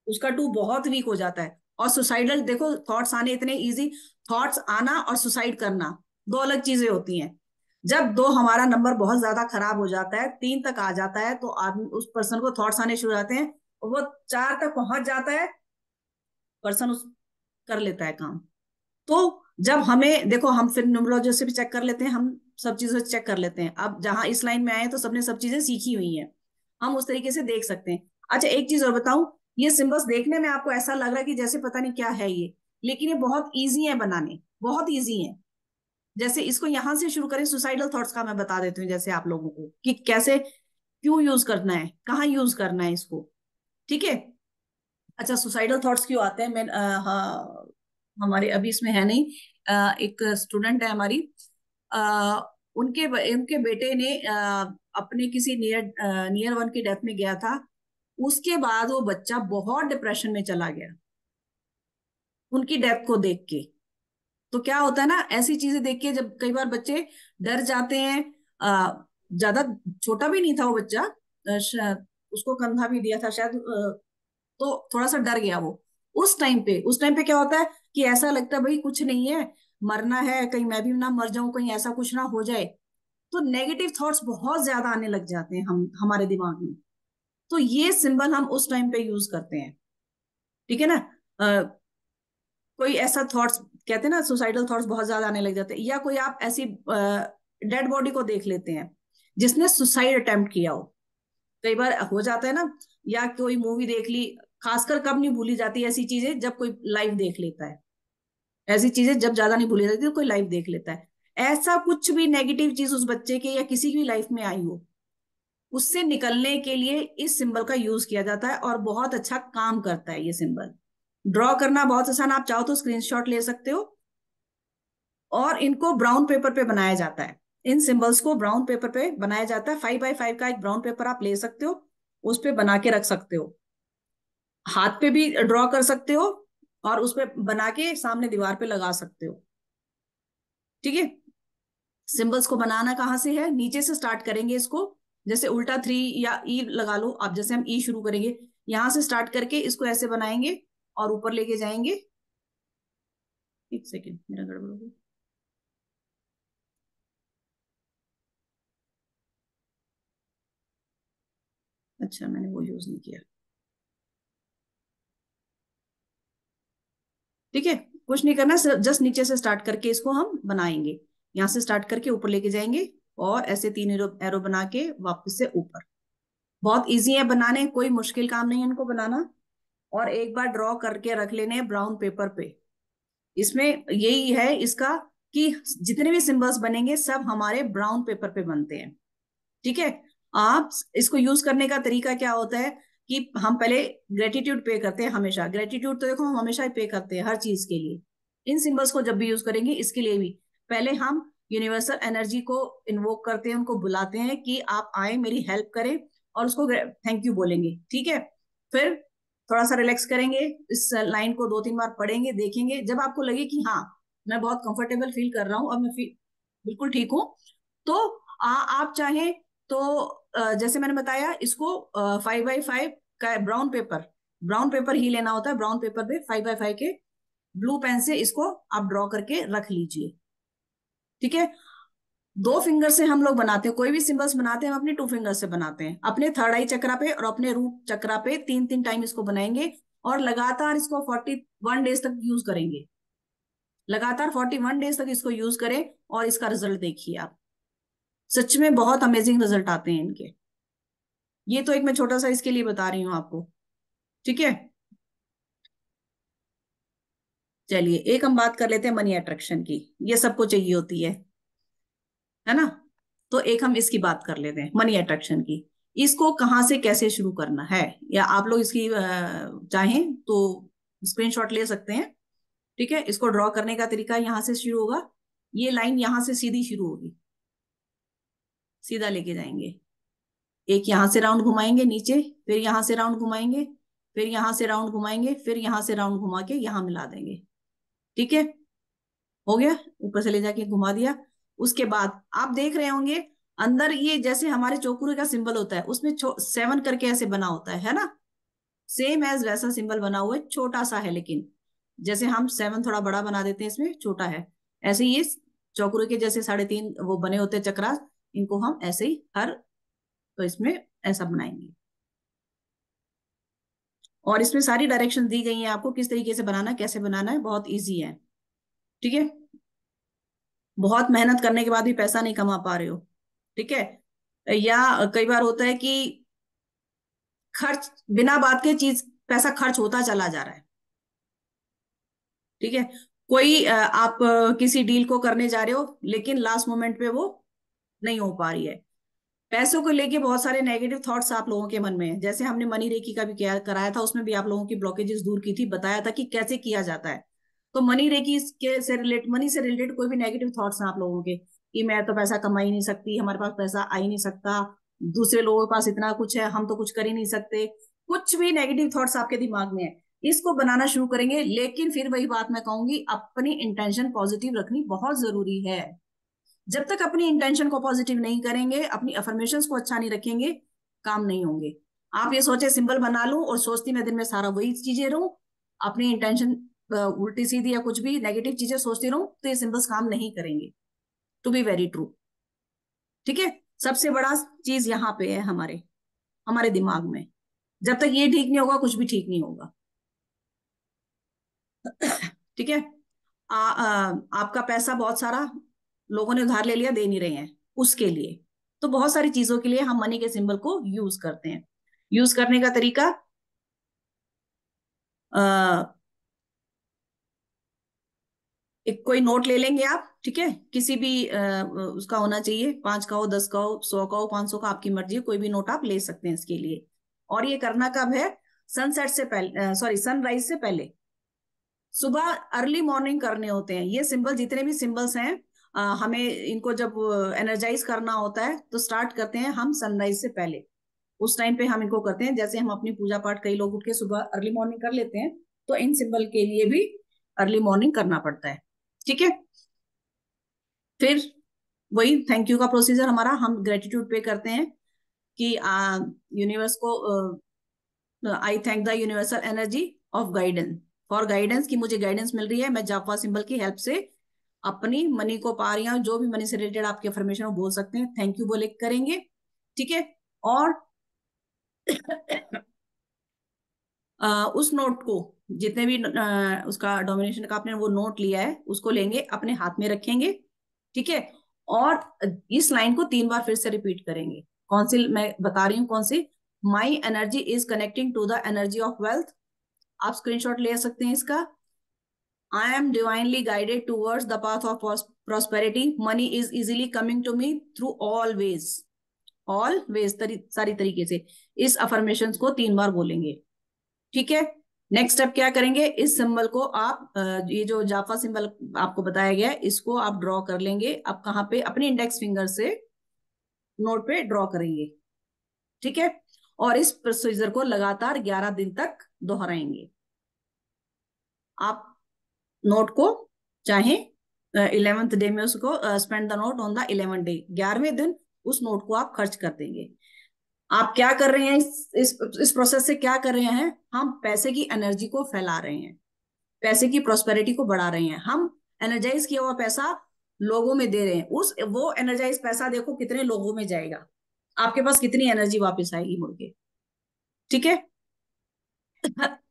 उसका 2 बहुत वीक हो जाता है। और सुसाइडल, देखो थॉट्स आने इतने इजी, थॉट्स आना और सुसाइड करना 2 अलग चीजें होती हैं। जब 2 हमारा नंबर बहुत ज्यादा खराब हो जाता है, 3 तक आ जाता है, तो आदमी, उस पर्सन को थॉट्स आने शुरू हो जाते हैं, और वो 4 तक पहुंच जाता है, पर्सन उस कर लेता है काम। तो जब हमें देखो, हम फिर न्यूमरोलॉजी से भी चेक कर लेते हैं, हम सब चीजों से चेक कर लेते हैं। अब जहां इस लाइन में आए तो सबने सब चीजें सीखी हुई हैं, हम उस तरीके से देख सकते हैं। अच्छा, एक चीज और बताऊं, ये सिंबल्स देखने में आपको ऐसा लग रहा है कि जैसे पता नहीं क्या है ये, लेकिन ये बहुत ईजी है बनाने, बहुत ईजी है। जैसे इसको यहां से शुरू करें, सुसाइडल थॉट्स का मैं बता देती हूँ जैसे आप लोगों को, कि कैसे, क्यों यूज करना है, कहाँ यूज करना है इसको। ठीक है, अच्छा, सुसाइडल थॉट्स क्यों आते हैं, हाँ, हमारे अभी इसमें है नहीं, एक स्टूडेंट है हमारी, आ, उनके बेटे ने अपने किसी नियर वन की डेथ में गया था। उसके बाद वो बच्चा बहुत डिप्रेशन में चला गया उनकी डेथ को देख के। तो क्या होता है ना, ऐसी चीजें देख के जब कई बार बच्चे डर जाते हैं, ज्यादा छोटा भी नहीं था वो बच्चा, उसको कंधा भी दिया था शायद, तो थोड़ा सा डर गया वो। उस टाइम पे क्या होता है कि ऐसा लगता है भाई कुछ नहीं है, मरना है, कहीं मैं भी ना मर जाऊं, कहीं ऐसा कुछ ना हो जाए। तो नेगेटिव थॉट्स बहुत ज्यादा आने लग जाते हैं हमारे दिमाग में। तो ये सिंबल हम उस टाइम पे यूज करते हैं। ठीक है ना, कोई ऐसा थॉट्स, कहते हैं ना सुसाइडल थॉट्स बहुत ज्यादा आने लग जाते हैं, या कोई आप ऐसी डेड बॉडी को देख लेते हैं जिसने सुसाइड अटेम्प्ट किया हो, कई बार हो जाता है ना, या कोई मूवी देख ली, खासकर कब नहीं भूली जाती ऐसी चीजें, जब कोई लाइव देख लेता है। ऐसी चीजें जब ज्यादा नहीं भूली जाती तो कोई लाइव देख लेता है। ऐसा कुछ भी नेगेटिव चीज उस बच्चे के या किसी की भी लाइफ में आई हो, उससे निकलने के लिए इस सिंबल का यूज किया जाता है, और बहुत अच्छा काम करता है ये सिंबल। ड्रॉ करना बहुत आसान, आप चाहो तो स्क्रीनशॉट ले सकते हो, और इनको ब्राउन पेपर पे बनाया जाता है। इन सिंबल्स को ब्राउन पेपर पे बनाया जाता है, 5x5 का एक ब्राउन पेपर आप ले सकते हो, उस पे बना के रख सकते हो, हाथ पे भी ड्रॉ कर सकते हो, और उस पे बना के सामने दीवार पे लगा सकते हो। ठीक है, सिंबल्स को बनाना कहाँ से है, नीचे से स्टार्ट करेंगे इसको, जैसे उल्टा 3 या ई लगा लो आप, जैसे हम ई शुरू करेंगे, यहां से स्टार्ट करके इसको ऐसे बनाएंगे और ऊपर लेके जाएंगे। एक सेकेंड, मेरा गड़बड़ हो गया। अच्छा, मैंने वो यूज नहीं किया। ठीक है, कुछ नहीं करना, जस्ट नीचे से स्टार्ट करके इसको हम बनाएंगे, यहाँ से स्टार्ट करके ऊपर लेके जाएंगे, और ऐसे 3 एरो एरो बना के वापस से ऊपर। बहुत इजी है बनाने, कोई मुश्किल काम नहीं है इनको बनाना। और एक बार ड्रॉ करके रख लेने ब्राउन पेपर पे। इसमें यही है इसका कि जितने भी सिंबल्स बनेंगे सब हमारे ब्राउन पेपर पे बनते हैं। ठीक है। आप इसको यूज करने का तरीका क्या होता है कि हम पहले ग्रेटिट्यूड पे करते हैं हमेशा। ग्रेटिट्यूड तो देखो हम हमेशा पे करते हैं हर चीज के लिए। इन सिंबल्स को जब भी यूज करेंगे इसके लिए भी पहले हम यूनिवर्सल एनर्जी को इन्वोक करते हैं, उनको बुलाते हैं कि आप आए मेरी हेल्प करें, और उसको थैंक यू बोलेंगे। ठीक है। फिर थोड़ा सा रिलैक्स करेंगे, इस लाइन को 2-3 बार पढ़ेंगे, देखेंगे। जब आपको लगे कि हाँ मैं बहुत कंफर्टेबल फील कर रहा हूँ, अब मैं बिल्कुल ठीक हूँ, तो आप चाहें तो जैसे मैंने बताया इसको 5x5 का ब्राउन पेपर ही लेना होता है। ब्राउन पेपर पे 5x5 के ब्लू पेन से इसको आप ड्रॉ करके रख लीजिए। ठीक है। 2 फिंगर से हम लोग बनाते हैं, कोई भी सिंबल्स बनाते हैं हम अपने 2 फिंगर से बनाते हैं। अपने थर्ड आई चक्रा पे और अपने रूट चक्रा पे 3-3 टाइम इसको बनाएंगे, और लगातार इसको 41 डेज तक यूज करेंगे। लगातार 41 डेज तक इसको यूज करें और इसका रिजल्ट देखिए आप। सच में बहुत अमेजिंग रिजल्ट आते हैं इनके। ये तो एक मैं छोटा सा इसके लिए बता रही हूँ आपको। ठीक है। चलिए एक हम बात कर लेते हैं मनी अट्रैक्शन की। ये सबको चाहिए होती है ना। तो एक हम इसकी बात कर लेते हैं मनी अट्रैक्शन की। इसको कहाँ से कैसे शुरू करना है, या आप लोग इसकी चाहें तो स्क्रीनशॉट ले सकते हैं। ठीक है। इसको ड्रॉ करने का तरीका यहाँ से शुरू होगा। ये लाइन यहाँ से सीधी शुरू होगी, सीधा लेके जाएंगे। एक यहां से राउंड घुमाएंगे नीचे, फिर यहां से राउंड घुमाएंगे, फिर यहां से राउंड घुमाएंगे, फिर यहां से राउंड घुमा के यहां मिला देंगे। ठीक है। हो गया, ऊपर से ले जाके घुमा दिया। उसके बाद आप देख रहे होंगे अंदर ये जैसे हमारे चौकुरे का सिंबल होता है उसमें 7 करके ऐसे बना होता है ना। सेम एज वैसा सिंबल बना हुआ है, छोटा सा है लेकिन। जैसे हम 7 थोड़ा बड़ा बना देते हैं, इसमें छोटा है। ऐसे ये चौकुरे के जैसे 3.5 वो बने होते हैं चक्रास, इनको हम ऐसे ही हर तो इसमें ऐसा बनाएंगे। और इसमें सारी डायरेक्शन दी गई हैं आपको किस तरीके से बनाना है, कैसे बनाना है, बहुत इजी है। ठीक है। बहुत मेहनत करने के बाद भी पैसा नहीं कमा पा रहे हो, ठीक है, या कई बार होता है कि खर्च बिना बात के चीज पैसा खर्च होता चला जा रहा है। ठीक है। कोई आप किसी डील को करने जा रहे हो लेकिन लास्ट मोमेंट पे वो नहीं हो पा रही है। पैसों को लेके बहुत सारे नेगेटिव थॉट्स आप लोगों के मन में है। जैसे हमने मनी रेकी का भी किया कराया था, उसमें भी आप लोगों की ब्लॉकेजेस दूर की थी, बताया था कि कैसे किया जाता है। तो मनी रेकी के से मनी से रिलेटेड कोई भी नेगेटिव थॉट्स हैं आप लोगों के कि मैं तो पैसा कमा ही नहीं सकती, हमारे पास पैसा आ ही नहीं सकता, दूसरे लोगों के पास इतना कुछ है, हम तो कुछ कर ही नहीं सकते, कुछ भी नेगेटिव थॉट्स आपके दिमाग में है, इसको बनाना शुरू करेंगे। लेकिन फिर वही बात मैं कहूंगी, अपनी इंटेंशन पॉजिटिव रखनी बहुत जरूरी है। जब तक अपनी इंटेंशन को पॉजिटिव नहीं करेंगे, अपनी अफर्मेशंस को अच्छा नहीं रखेंगे, काम नहीं होंगे। आप ये सोचे सिंबल बना लूं और सोचती मैं दिन में सारा वही चीजें रहूं, अपनी इंटेंशन उल्टी सीधी या कुछ भी नेगेटिव चीजें सोचती रहूं, तो ये सिंबल्स काम नहीं करेंगे। To be very true. ठीक है। सबसे बड़ा चीज यहाँ पे है हमारे हमारे दिमाग में। जब तक ये ठीक नहीं होगा कुछ भी ठीक नहीं होगा। ठीक है। आपका पैसा बहुत सारा लोगों ने उधार ले लिया, दे नहीं रहे हैं, उसके लिए तो बहुत सारी चीजों के लिए हम मनी के सिंबल को यूज करते हैं। यूज करने का तरीका, एक कोई नोट ले लेंगे आप। ठीक है। किसी भी उसका होना चाहिए, 5 का हो, 10 का हो, 100 का हो, 500 का, आपकी मर्जी है, कोई भी नोट आप ले सकते हैं इसके लिए। और ये करना कब है, सनसेट से पहले, सॉरी सनराइज से पहले, सुबह अर्ली मॉर्निंग करने होते हैं ये सिंबल। जितने भी सिंबल्स हैं हमें इनको जब एनर्जाइज करना होता है तो स्टार्ट करते हैं हम सनराइज से पहले। उस टाइम पे हम इनको करते हैं। जैसे हम अपनी पूजा पाठ कई लोग उठ के सुबह अर्ली मॉर्निंग कर लेते हैं, तो इन सिंबल के लिए भी अर्ली मॉर्निंग करना पड़ता है। ठीक है। फिर वही थैंक यू का प्रोसीजर हमारा, हम ग्रेटिट्यूड पे करते हैं कि यूनिवर्स को आई thank the universal energy of guidance, for guidance, की मुझे गाइडेंस मिल रही है, मैं जापा सिंबल की हेल्प से अपनी मनी को पा रही हूँ। जो भी मनी से रिलेटेड आपके अफर्मेशन बोल सकते हैं, थैंक यू बोले करेंगे। ठीक है। और उस नोट को, जितने भी उसका डोमिनेशन का आपने वो नोट लिया है, उसको लेंगे अपने हाथ में रखेंगे। ठीक है। और इस लाइन को 3 बार फिर से रिपीट करेंगे। कौन सी मैं बता रही हूँ, कौन सी, my energy is connecting to the energy of wealth. आप स्क्रीनशॉट ले सकते हैं इसका। I am divinely guided towards the path of prosperity. Money is easily coming to me through all ways. Always सारी तरीके से इस अफर्मेशन को 3 बार बोलेंगे। ठीक है। नेक्स्ट स्टेप क्या करेंगे, इस सिंबल को आप ये जो जाफा सिंबल आपको बताया गया है इसको आप ड्रॉ कर लेंगे। अब कहाँ पे, अपने इंडेक्स फिंगर से नोट पे ड्रॉ करेंगे। ठीक है। और इस प्रोसीजर को लगातार 11 दिन तक दोहराएंगे। आप नोट को चाहे 11th डे में उसको spend the note on the 11th day, 11वें दिन उस नोट को आप खर्च कर देंगे। आप क्या कर रहे हैं, इस प्रोसेस से क्या कर रहे हैं, हम पैसे की एनर्जी को फैला रहे हैं, पैसे की प्रोस्पेरिटी को बढ़ा रहे हैं। हम एनर्जाइज किया हुआ पैसा लोगों में दे रहे हैं। वो एनर्जाइज पैसा देखो कितने लोगों में जाएगा, आपके पास कितनी एनर्जी वापस आएगी मुड़ के। ठीक है।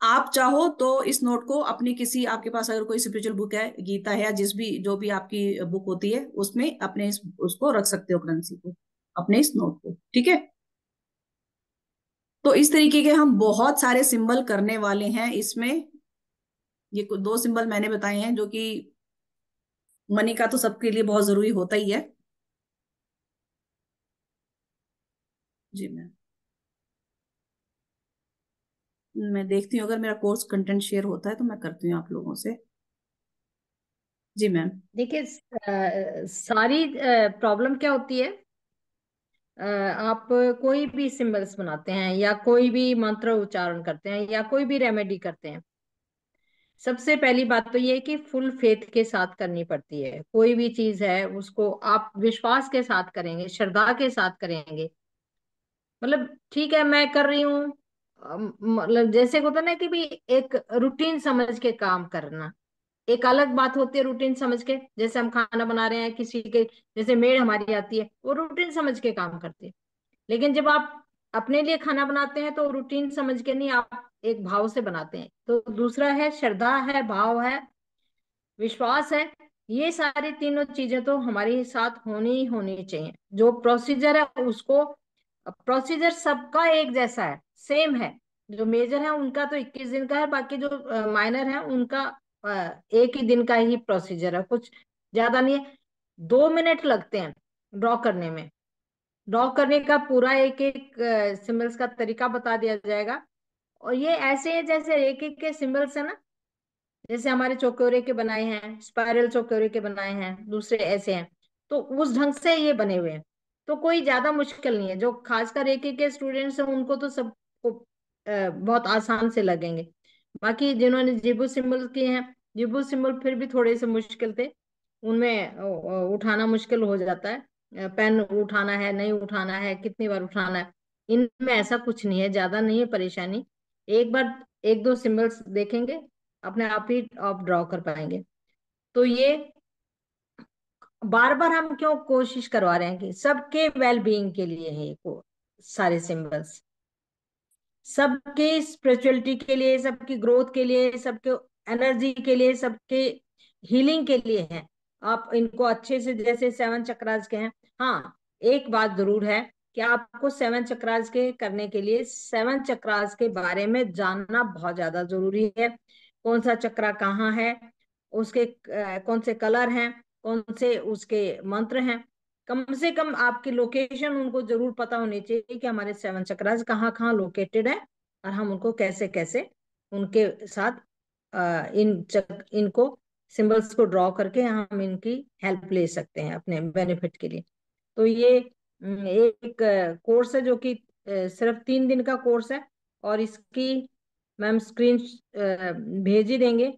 आप चाहो तो इस नोट को अपनी किसी, आपके पास अगर कोई स्पिरिचुअल बुक है, गीता है या जिस भी जो भी आपकी बुक होती है उसमें अपने उसको रख सकते हो, करेंसी को, अपने इस नोट को। ठीक है। तो इस तरीके के हम बहुत सारे सिंबल करने वाले हैं इसमें। ये 2 सिंबल मैंने बताए हैं जो कि मनी का तो सबके लिए बहुत जरूरी होता ही है। जी मैं देखती हूँ अगर मेरा कोर्स कंटेंट शेयर होता है तो मैं करती हूँ आप लोगों से। जी मैम। देखिए, सारी प्रॉब्लम क्या होती है, आप कोई भी सिंबल्स बनाते हैं या कोई भी मंत्र उच्चारण करते हैं या कोई भी रेमेडी करते हैं, सबसे पहली बात तो ये है कि फुल फेथ के साथ करनी पड़ती है। कोई भी चीज है उसको आप विश्वास के साथ करेंगे, श्रद्धा के साथ करेंगे। मतलब ठीक है, मैं कर रही हूँ, मतलब जैसे होता है ना कि भी एक रूटीन समझ के काम करना। एक अलग बात होती है रूटीन समझ के, जैसे हम खाना बना रहे हैं किसी के, जैसे मेड हमारी आती है वो रूटीन समझ के काम करती है। लेकिन जब आप अपने लिए खाना बनाते हैं तो रूटीन समझ के नहीं, आप एक भाव से बनाते हैं। तो दूसरा है श्रद्धा है, भाव है, विश्वास है। ये सारी तीनों चीजें तो हमारे साथ होनी ही होनी चाहिए। जो प्रोसीजर है उसको, प्रोसीजर सबका एक जैसा है, सेम है। जो मेजर है उनका तो 21 दिन का है, बाकी जो माइनर है उनका एक ही दिन का ही प्रोसीजर है, कुछ ज्यादा नहीं है। 2 मिनट लगते हैं ड्रॉ करने में। ड्रॉ करने का पूरा एक एक सिंबल्स का तरीका बता दिया जाएगा। और ये ऐसे है जैसे एक एक के सिंबल्स है ना, जैसे हमारे चौकोरे के बनाए हैं, स्पाइरल चौकोरे के बनाए हैं, दूसरे ऐसे हैं। तो उस ढंग से ये बने हुए हैं। तो कोई ज्यादा मुश्किल नहीं है। जो खासकर एक एक के स्टूडेंट्स हैं उनको तो सबको बहुत आसान से लगेंगे। बाकी जिन्होंने जिबू सिंबल किए हैं, जिबू सिंबल फिर भी थोड़े से मुश्किल थे। उनमें उठाना मुश्किल हो जाता है। पेन उठाना है, नहीं उठाना है, कितनी बार उठाना है। इनमें ऐसा कुछ नहीं है, ज्यादा नहीं है परेशानी। एक बार एक दो सिंबल्स देखेंगे, अपने आप ही आप ड्रॉ कर पाएंगे। तो ये बार बार हम क्यों कोशिश करवा रहे हैं कि सबके वेल बीइंग के लिए है ये सारे सिंबल्स, सबके स्पिरिचुअलिटी के लिए, सबकी ग्रोथ के लिए, सबके एनर्जी के लिए, सबके हीलिंग के लिए है। आप इनको अच्छे से, जैसे 7 चक्रास के हैं। हाँ, एक बात जरूर है कि आपको 7 चक्रास के करने के लिए 7 चक्रास के बारे में जानना बहुत ज्यादा जरूरी है। कौन सा चक्रा कहाँ है, उसके कौन से कलर हैं, कौन से उसके मंत्र हैं। कम से कम आपकी लोकेशन उनको जरूर पता होनी चाहिए कि हमारे 7 चक्रास कहाँ कहाँ लोकेटेड है, और हम उनको कैसे कैसे उनके साथ इनको सिंबल्स को ड्रॉ करके हम इनकी हेल्प ले सकते हैं अपने बेनिफिट के लिए। तो ये एक कोर्स है जो कि सिर्फ 3 दिन का कोर्स है। और इसकी मैम स्क्रीन भेज ही देंगे,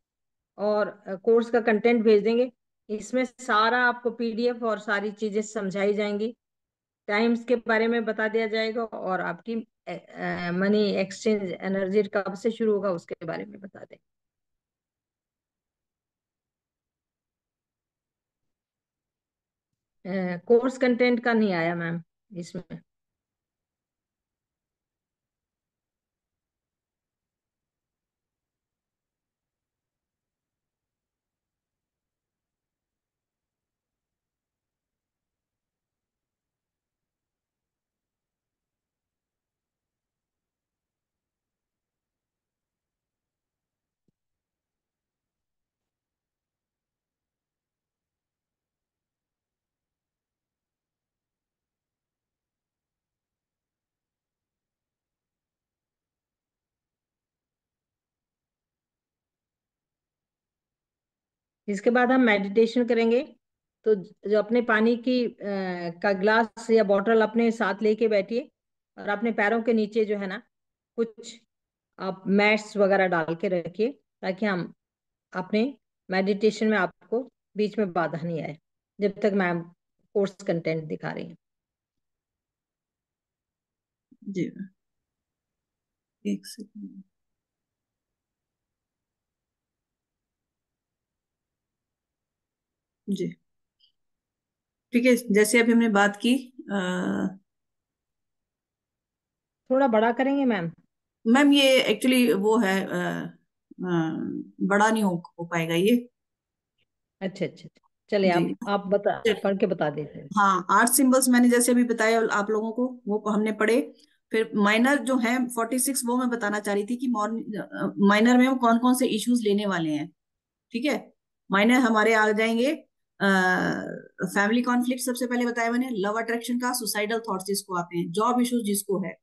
और कोर्स का कंटेंट भेज देंगे। इसमें सारा आपको पीडीएफ और सारी चीजें समझाई जाएंगी। टाइम्स के बारे में बता दिया जाएगा, और आपकी मनी एक्सचेंज एनर्जी कब से शुरू होगा उसके बारे में बता दें। कोर्स कंटेंट का नहीं आया मैम इसमें। इसके बाद हम मेडिटेशन करेंगे। तो जो अपने पानी की का ग्लास या बॉटल अपने साथ लेके बैठिए, और अपने पैरों के नीचे जो है ना, कुछ आप मैट्स वगैरह डाल के रखिए, ताकि हम अपने मेडिटेशन में आपको बीच में बाधा नहीं आए, जब तक मैम कोर्स कंटेंट दिखा रही है। जी, एक सेकंड। जी, ठीक है। जैसे अभी हमने बात की, थोड़ा बड़ा करेंगे मैम। मैम ये एक्चुअली वो है, बड़ा नहीं हो पाएगा ये। अच्छा अच्छा अच्छा। चलिए, जी, आप बता, पढ़ के बता देते हैं। हाँ, आठ सिंबल्स मैंने जैसे अभी बताया आप लोगों को, वो हमने पढ़े। फिर माइनर जो है 46, वो मैं बताना चाह रही थी कि माइनर में हम कौन कौन से इश्यूज लेने वाले हैं। ठीक है। माइनर हमारे आ जाएंगे, फैमिली कॉन्फ्लिक्ट सबसे पहले बताया मैंने, लव अट्रैक्शन का, सुसाइडल थॉट्स जिसको आते हैं, जॉब इश्यूज जिसको है,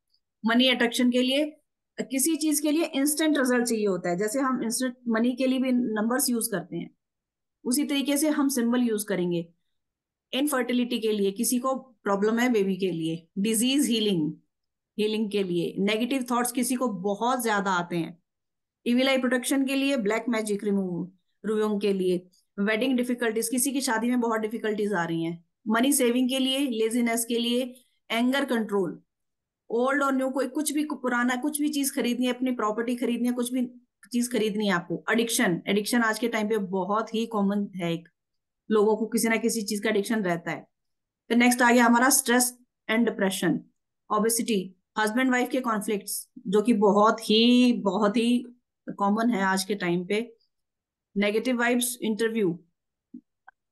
मनी अट्रैक्शन के लिए, किसी चीज के लिए इंस्टेंट रिजल्ट चाहिए होता है, जैसे हम इंस्टेंट मनी के लिए भी नंबर्स यूज करते हैं, उसी तरीके से हम सिंबल यूज करेंगे। इनफर्टिलिटी के लिए, किसी को प्रॉब्लम है बेबी के लिए, डिजीज हीलिंग, हीलिंग के लिए, नेगेटिव थॉट्स किसी को बहुत ज्यादा आते हैं, इविल आई प्रोटेक्शन के लिए, ब्लैक मैजिक रिमूव रिमूव के लिए, वेडिंग डिफिकल्टीज, किसी की शादी में बहुत डिफिकल्टीज आ रही हैं, मनी सेविंग के लिए, लेजीनेस के लिए, एंगर कंट्रोल, ओल्ड और न्यू, कोई कुछ भी पुराना कुछ भी चीज खरीदनी है, अपनी प्रॉपर्टी खरीदनी है, कुछ भी चीज खरीदनी है आपको, एडिक्शन, एडिक्शन आज के टाइम पे बहुत ही कॉमन है, एक लोगों को किसी ना किसी चीज का एडिक्शन रहता है। फिर नेक्स्ट आ गया हमारा stress and depression, obesity, husband wife के कॉन्फ्लिक्ट्स, जो कि बहुत ही कॉमन है आज के टाइम पे, नेगेटिव वाइब्स, इंटरव्यू,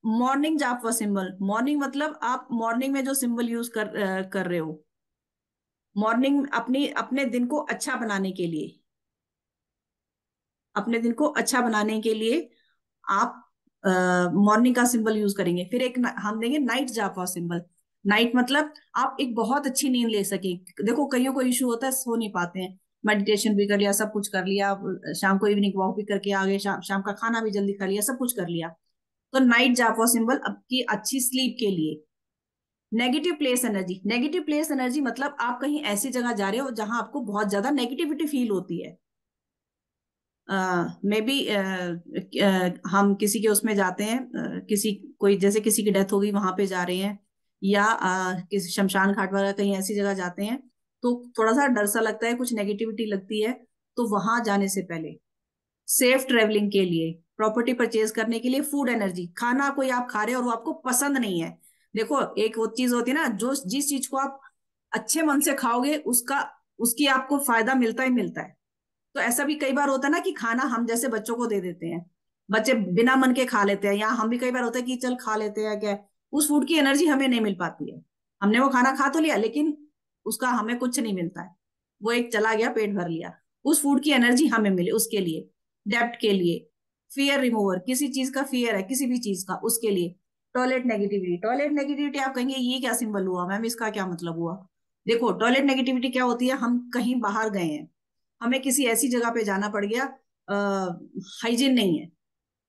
मॉर्निंग जाप व सिंबल, मॉर्निंग मतलब आप मॉर्निंग में जो सिंबल यूज कर रहे हो, मॉर्निंग अपनी अपने दिन को अच्छा बनाने के लिए, अपने दिन को अच्छा बनाने के लिए आप मॉर्निंग का सिंबल यूज करेंगे। फिर एक हम देंगे नाइट जाप का सिंबल, नाइट मतलब आप एक बहुत अच्छी नींद ले सके। देखो कईयों को इशू होता है, सो नहीं पाते हैं, मेडिटेशन भी कर लिया, सब कुछ कर लिया, शाम को इवनिंग वॉक भी करके आ गए, शाम का खाना भी जल्दी खा लिया, सब कुछ कर लिया, तो नाइट जाप का सिंबल आपकी अच्छी स्लीप के लिए। Negative place energy, negative place energy मतलब आप कहीं ऐसी जगह जा रहे हो जहां आपको बहुत ज्यादा नेगेटिविटी फील होती है, मे बी हम किसी के उसमें जाते हैं, किसी कोई जैसे किसी की डेथ हो गई वहां पे जा रहे हैं, या किसी शमशान घाट वगैरह कहीं ऐसी जगह जाते हैं, तो थोड़ा सा डर सा लगता है, कुछ नेगेटिविटी लगती है, तो वहां जाने से पहले सेफ ट्रेवलिंग के लिए, प्रॉपर्टी परचेज करने के लिए, फूड एनर्जी, खाना कोई आप खा रहे हो और वो आपको पसंद नहीं है, देखो एक वो चीज होती है ना, जो जिस चीज को आप अच्छे मन से खाओगे उसका उसकी आपको फायदा मिलता ही मिलता है। तो ऐसा भी कई बार होता है ना कि खाना हम जैसे बच्चों को दे देते हैं, बच्चे बिना मन के खा लेते हैं, या हम भी कई बार होता है कि चल खा लेते हैं क्या, उस फूड की एनर्जी हमें नहीं मिल पाती है, हमने वो खाना खा तो लिया लेकिन उसका हमें कुछ नहीं मिलता है, वो एक चला गया, पेट भर लिया, उस फूड की एनर्जी हमें मिले उसके लिए। डेप्थ के लिए, फियर रिमूवर, किसी चीज का फियर है, किसी भी चीज का, उसके लिए। टॉयलेट नेगेटिविटी, टॉयलेट नेगेटिविटी आप कहेंगे ये क्या सिंबल हुआ मैम, इसका क्या मतलब हुआ। देखो टॉयलेट नेगेटिविटी क्या होती है, हम कहीं बाहर गए हैं, हमें किसी ऐसी जगह पे जाना पड़ गया, हाइजीन नहीं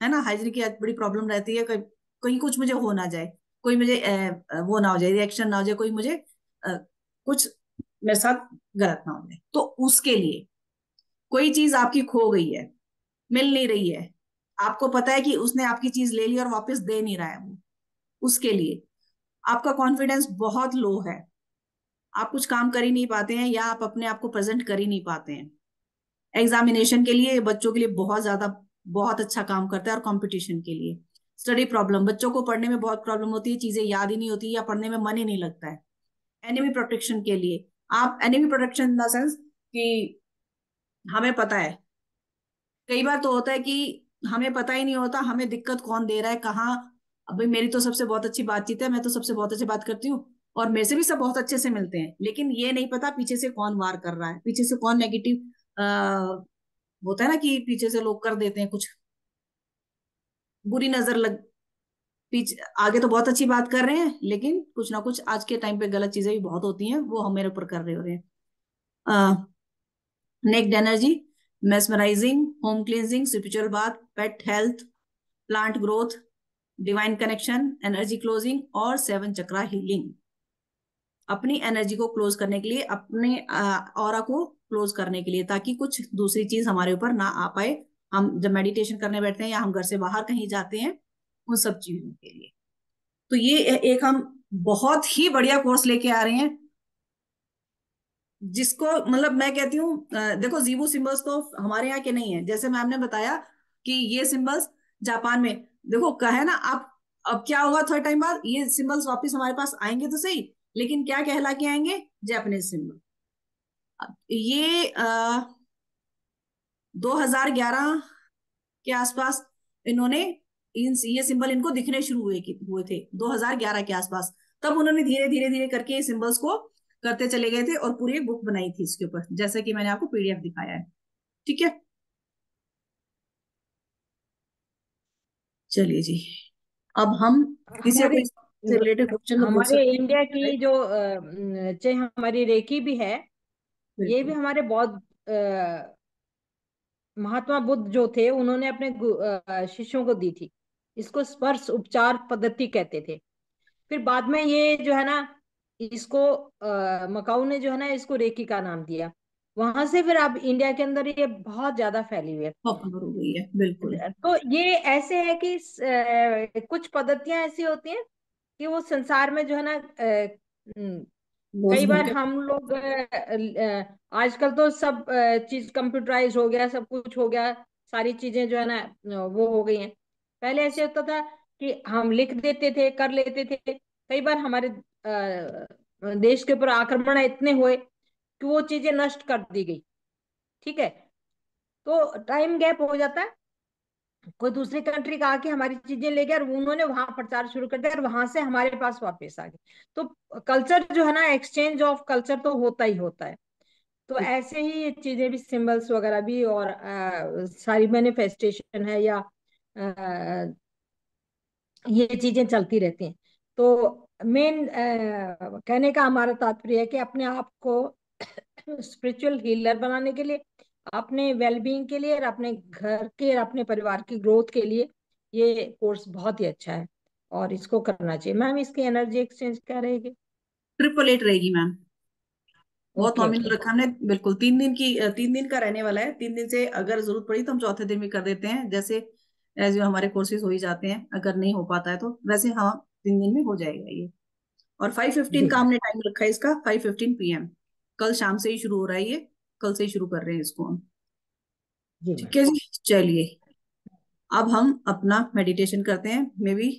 है ना, हाइजीन की बड़ी प्रॉब्लम रहती है, कहीं कुछ मुझे हो ना जाए, कोई मुझे वो ना हो जाए, रिएक्शन ना हो जाए, कोई मुझे कुछ मेरे साथ गलत ना हो जाए, तो उसके लिए। कोई चीज आपकी खो गई है, मिल नहीं रही है, आपको पता है कि उसने आपकी चीज ले ली और वापस दे नहीं रहा है वो, उसके लिए। आपका कॉन्फिडेंस बहुत लो है, आप कुछ काम कर ही नहीं पाते हैं, या आप अपने आप को प्रेजेंट कर ही नहीं पाते हैं। एग्जामिनेशन के लिए, बच्चों के लिए बहुत ज्यादा बहुत अच्छा काम करता है, और कंपटीशन के लिए। स्टडी प्रॉब्लम, बच्चों को पढ़ने में बहुत प्रॉब्लम होती है, चीजें याद ही नहीं होती, या पढ़ने में मन ही नहीं लगता है। एनिमी प्रोटेक्शन के लिए, आप enemy protection in the sense कि हमें पता है, कई बार तो होता है कि हमें पता ही नहीं होता हमें दिक्कत कौन दे रहा है, कहाँ। अभी मेरी तो सबसे बहुत अच्छी बातचीत है, मैं तो सबसे बहुत अच्छे बात करती हूँ, और मेरे से भी सब बहुत अच्छे से मिलते हैं, लेकिन ये नहीं पता पीछे से कौन वार कर रहा है, पीछे से कौन नेगेटिव होता है ना, कि पीछे से लोग कर देते हैं कुछ, बुरी नजर लग, पीछे आगे तो बहुत अच्छी बात कर रहे हैं, लेकिन कुछ ना कुछ आज के टाइम पे गलत चीजें भी बहुत होती हैं, वो हम मेरे ऊपर कर रहे हो रहे हैं। Naked energy, mesmerizing, home cleansing, spiritual bath, pet health, plant growth, divine connection, energy closing और 7 चक्रा हीलिंग। अपनी एनर्जी को क्लोज करने के लिए, अपने ऑरा को क्लोज करने के लिए, ताकि कुछ दूसरी चीज हमारे ऊपर ना आ पाए। हम जब मेडिटेशन करने बैठते हैं या हम घर से बाहर कहीं जाते हैं, उन सब चीजों के लिए। तो ये एक हम बहुत ही बढ़िया कोर्स लेके आ रहे हैं, जिसको मतलब मैं कहती हूँ, देखो जीवो सिंबल्स तो हमारे यहाँ के नहीं है। जैसे मैम ने बताया कि ये सिंबल्स जापान में, देखो कहे ना आप, अब क्या होगा थोड़ा टाइम बाद ये सिंबल्स वापस हमारे पास आएंगे तो सही, लेकिन क्या कहला के आएंगे? Japanese symbol. ये 2011 के आसपास इन्होंने ये सिंबल इनको दिखने शुरू हुए थे 2011 के आसपास। तब उन्होंने धीरे धीरे धीरे करके सिंबल्स को करते चले गए थे और पूरी एक बुक बनाई थी इसके ऊपर, जैसा कि मैंने आपको पीडीएफ दिखाया है। ठीक है, चलिए जी, अब हम किसी हमारे कोई से रिलेटेड क्वेश्चन तो पूछ हमारे सकते इंडिया हैं। की जो चाहे हमारी रेकी भी है, ये भी बिल्कुल। हमारे बौद्ध महात्मा बुद्ध जो थे, उन्होंने अपने शिष्यों को दी थी। इसको स्पर्श उपचार पद्धति कहते थे। फिर बाद में ये जो है ना, इसको मकाऊ ने जो है ना, इसको रेकी का नाम दिया। वहां से फिर अब इंडिया के अंदर ये बहुत ज्यादा फैली हुई है। पॉपुलर हो गई है, बिल्कुल। तो ये ऐसे है कि कुछ पद्धतियां ऐसी होती हैं कि वो संसार में जो है ना, रोज कई घर बार के। हम लोग आजकल तो सब चीज कंप्यूटराइज हो गया, सब कुछ हो गया, सारी चीजें जो है ना वो हो गई हैं। पहले ऐसे होता था कि हम लिख देते थे, कर लेते थे। कई बार हमारे देश के ऊपर आक्रमण इतने हुए कि वो चीजें नष्ट कर दी गई। ठीक है, तो टाइम गैप हो जाता है। कोई दूसरी कंट्री का आके हमारी चीजें ले गया और उन्होंने वहां प्रचार शुरू कर दिया और वहां से हमारे पास वापस आ गए। तो कल्चर जो है ना, एक्सचेंज ऑफ कल्चर तो होता ही होता है। तो ऐसे ही ये चीजें भी, सिंबल्स वगैरह भी, और सारी मैनिफेस्टेशन है या ये चीजें चलती रहती हैं। तो मेन कहने का हमारा तात्पर्य है कि अपने आप को स्पिरिचुअल हीलर बनाने के लिए, अपने वेलबींग के लिए, और अपने घर के और अपने परिवार की ग्रोथ के लिए ये कोर्स बहुत ही अच्छा है और इसको करना चाहिए। मैम, इसकी एनर्जी एक्सचेंज क्या रहेगी? 888 रहेगी मैम। बहुत ओके नॉमिनल ओके। रखा हमने, बिल्कुल 3 दिन की, 3 दिन का रहने वाला है। 3 दिन से अगर जरूरत पड़ी तो हम चौथे दिन भी कर देते हैं, जैसे एज जो हमारे कोर्सेज हो ही जाते हैं। अगर नहीं हो पाता है तो वैसे हाँ, 3 दिन में हो जाएगा ये। और 5:15 जी का मैम। हमने टाइम रखा है इसका, 5:15 PM। कल शाम से ही शुरू हो रहा है ये, कल से ही शुरू कर रहे हैं इसको हम। जी मैम। ठीक है जी, चलिए अब हम अपना मेडिटेशन करते हैं। मे बी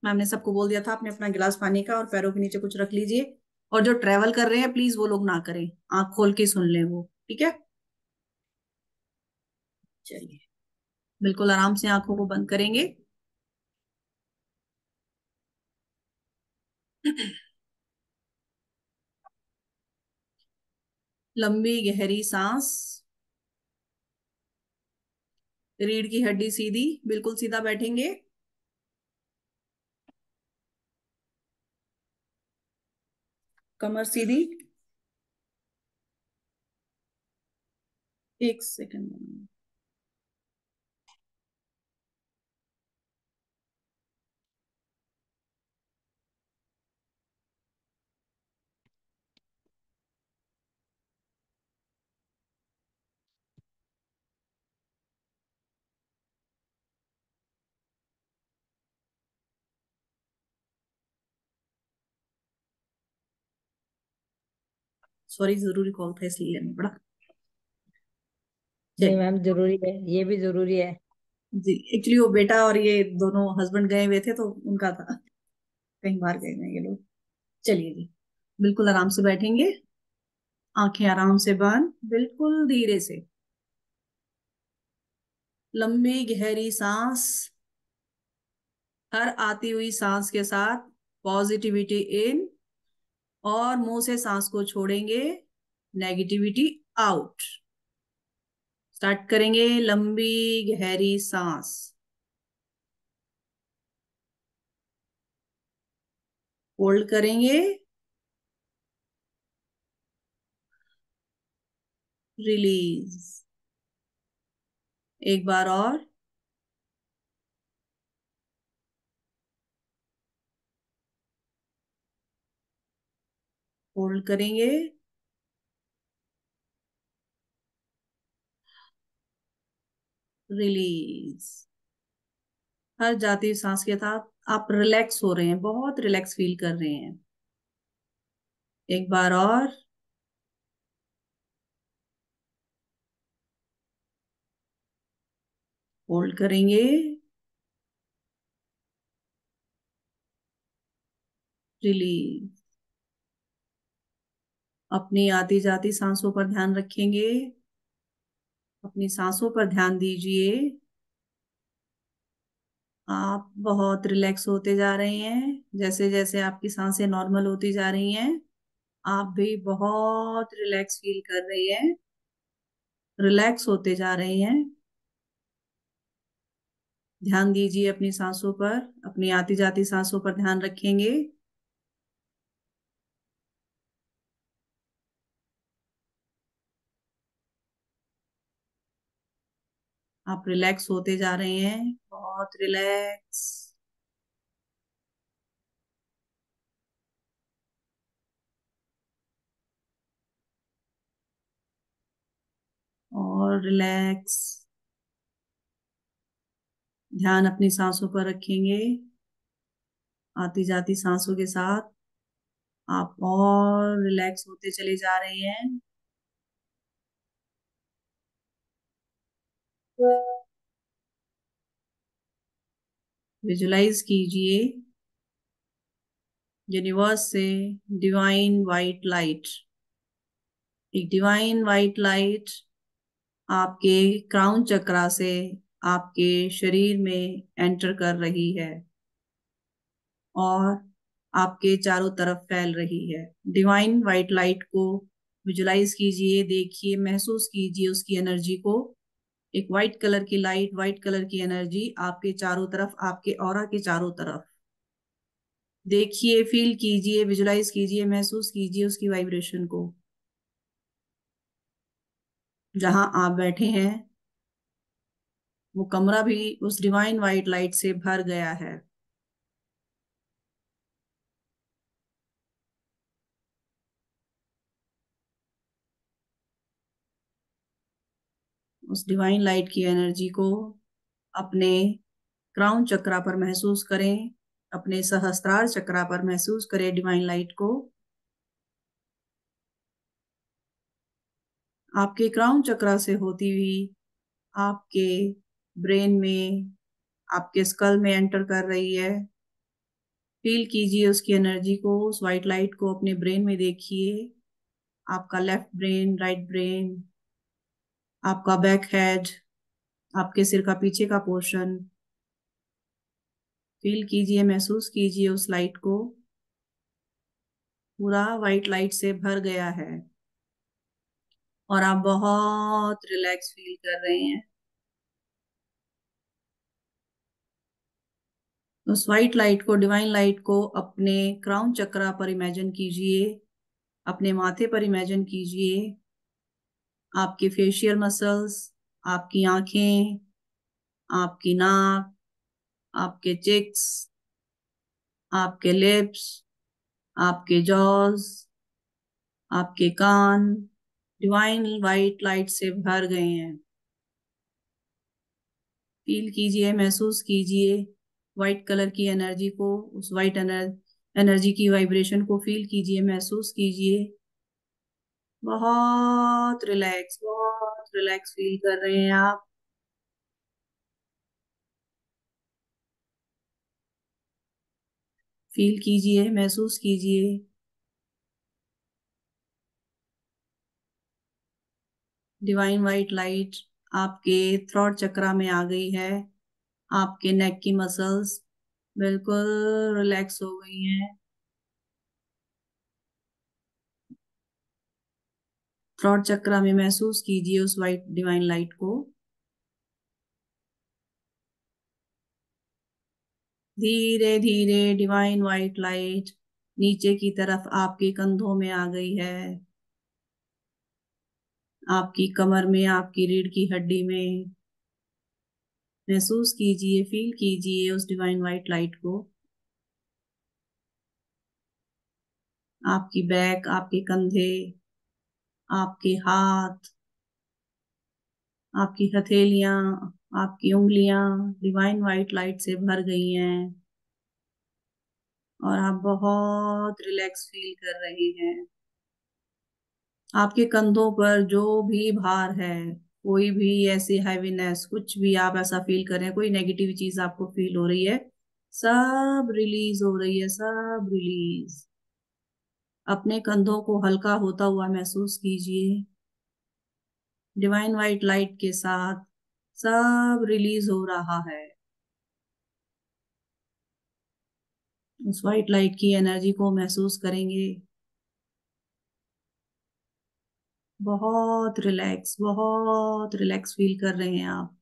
मैम ने सबको बोल दिया था, आपने अपना गिलास पानी का और पैरों के नीचे कुछ रख लीजिए। और जो ट्रेवल कर रहे हैं प्लीज वो लोग ना करें, आंख खोल के सुन लें वो, ठीक है। चलिए, बिल्कुल आराम से आंखों को बंद करेंगे। लंबी गहरी सांस। रीढ़ की हड्डी सीधी, बिल्कुल सीधा बैठेंगे। कमर सीधी। एक सेकंड। सॉरी, जरूरी कॉल था इसलिए लेना पड़ा। नहीं चलिए मैम, जरूरी है, ये भी जरूरी है। जी, एक्चुअली वो बेटा और ये दोनों हस्बैंड गए हुए थे तो उनका था, कहीं बाहर गए हैं ये लोग। चलिए जी, बिल्कुल आराम से बैठेंगे। आंखें आराम से बंद, बिल्कुल धीरे से। लंबी गहरी सांस। हर आती हुई सांस के साथ पॉजिटिविटी इन, और मुंह से सांस को छोड़ेंगे, नेगेटिविटी आउट। स्टार्ट करेंगे, लंबी गहरी सांस। होल्ड करेंगे, रिलीज। एक बार और, होल्ड करेंगे, रिलीज। हर जाती हुई सांस के साथ आप रिलैक्स हो रहे हैं, बहुत रिलैक्स फील कर रहे हैं। एक बार और। होल्ड करेंगे, रिलीज। अपनी आती जाती सांसों पर ध्यान रखेंगे, अपनी सांसों पर ध्यान दीजिए। आप बहुत रिलैक्स होते जा रहे हैं, जैसे जैसे आपकी सांसें नॉर्मल होती जा रही हैं, आप भी बहुत रिलैक्स फील कर रही हैं, रिलैक्स होते जा रहे हैं। ध्यान दीजिए अपनी सांसों पर, अपनी आती जाती सांसों पर ध्यान रखेंगे। आप रिलैक्स होते जा रहे हैं, बहुत रिलैक्स। और रिलैक्स। ध्यान अपनी सांसों पर रखेंगे, आती जाती सांसों के साथ आप और रिलैक्स होते चले जा रहे हैं। विजुलाइज कीजिए यूनिवर्स से डिवाइन वाइट लाइट, एक डिवाइन वाइट लाइट आपके क्राउन चक्रा से आपके शरीर में एंटर कर रही है और आपके चारों तरफ फैल रही है। डिवाइन वाइट लाइट को विजुलाइज कीजिए, देखिए, महसूस कीजिए उसकी एनर्जी को। एक वाइट कलर की लाइट, वाइट कलर की एनर्जी आपके चारों तरफ, आपके ऑरा के चारों तरफ। देखिए, फील कीजिए, विजुलाइज कीजिए, महसूस कीजिए उसकी वाइब्रेशन को। जहां आप बैठे हैं वो कमरा भी उस डिवाइन वाइट लाइट से भर गया है। उस डिवाइन लाइट की एनर्जी को अपने क्राउन चक्रा पर महसूस करें, अपने सहस्त्रार चक्रा पर महसूस करें डिवाइन लाइट को। आपके क्राउन चक्रा से होती हुई आपके ब्रेन में, आपके स्कल में एंटर कर रही है। फील कीजिए उसकी एनर्जी को, उस वाइट लाइट को अपने ब्रेन में देखिए। आपका लेफ्ट ब्रेन, राइट ब्रेन, आपका बैक हेड, आपके सिर का पीछे का पोर्शन। फील कीजिए, महसूस कीजिए उस लाइट को। पूरा वाइट लाइट से भर गया है और आप बहुत रिलैक्स फील कर रहे हैं। उस वाइट लाइट को, डिवाइन लाइट को अपने क्राउन चक्रा पर इमेजिन कीजिए, अपने माथे पर इमेजिन कीजिए। आपके फेशियल मसल्स, आपकी आंखें, आपकी नाक, आपके चिक्स, आपके लिप्स, आपके जॉज, आपके कान डिवाइन वाइट लाइट से भर गए हैं। फील कीजिए, महसूस कीजिए वाइट कलर की एनर्जी को, उस वाइट एनर्जी की वाइब्रेशन को फील कीजिए, महसूस कीजिए। बहुत रिलैक्स फील कर रहे हैं आप। फील कीजिए, महसूस कीजिए। डिवाइन वाइट लाइट आपके थ्रोट चक्रा में आ गई है। आपके नेक की मसल्स बिल्कुल रिलैक्स हो गई हैं। थ्रोट चक्रा में महसूस कीजिए उस वाइट डिवाइन लाइट को। धीरे धीरे डिवाइन वाइट लाइट नीचे की तरफ आपके कंधों में आ गई है, आपकी कमर में, आपकी रीढ़ की हड्डी में। महसूस कीजिए, फील कीजिए उस डिवाइन वाइट लाइट को। आपकी बैक, आपके कंधे, आपके हाथ, आपकी हथेलियां, आपकी उंगलियां डिवाइन वाइट लाइट से भर गई हैं और आप बहुत रिलैक्स फील कर रहे हैं। आपके कंधों पर जो भी भार है, कोई भी ऐसी हैवीनेस, कुछ भी आप ऐसा फील कर रहे हैं, कोई नेगेटिव चीज आपको फील हो रही है, सब रिलीज हो रही है, सब रिलीज। अपने कंधों को हल्का होता हुआ महसूस कीजिए। डिवाइन वाइट लाइट के साथ सब रिलीज हो रहा है। उस वाइट लाइट की एनर्जी को महसूस करेंगे। बहुत रिलैक्स फील कर रहे हैं आप।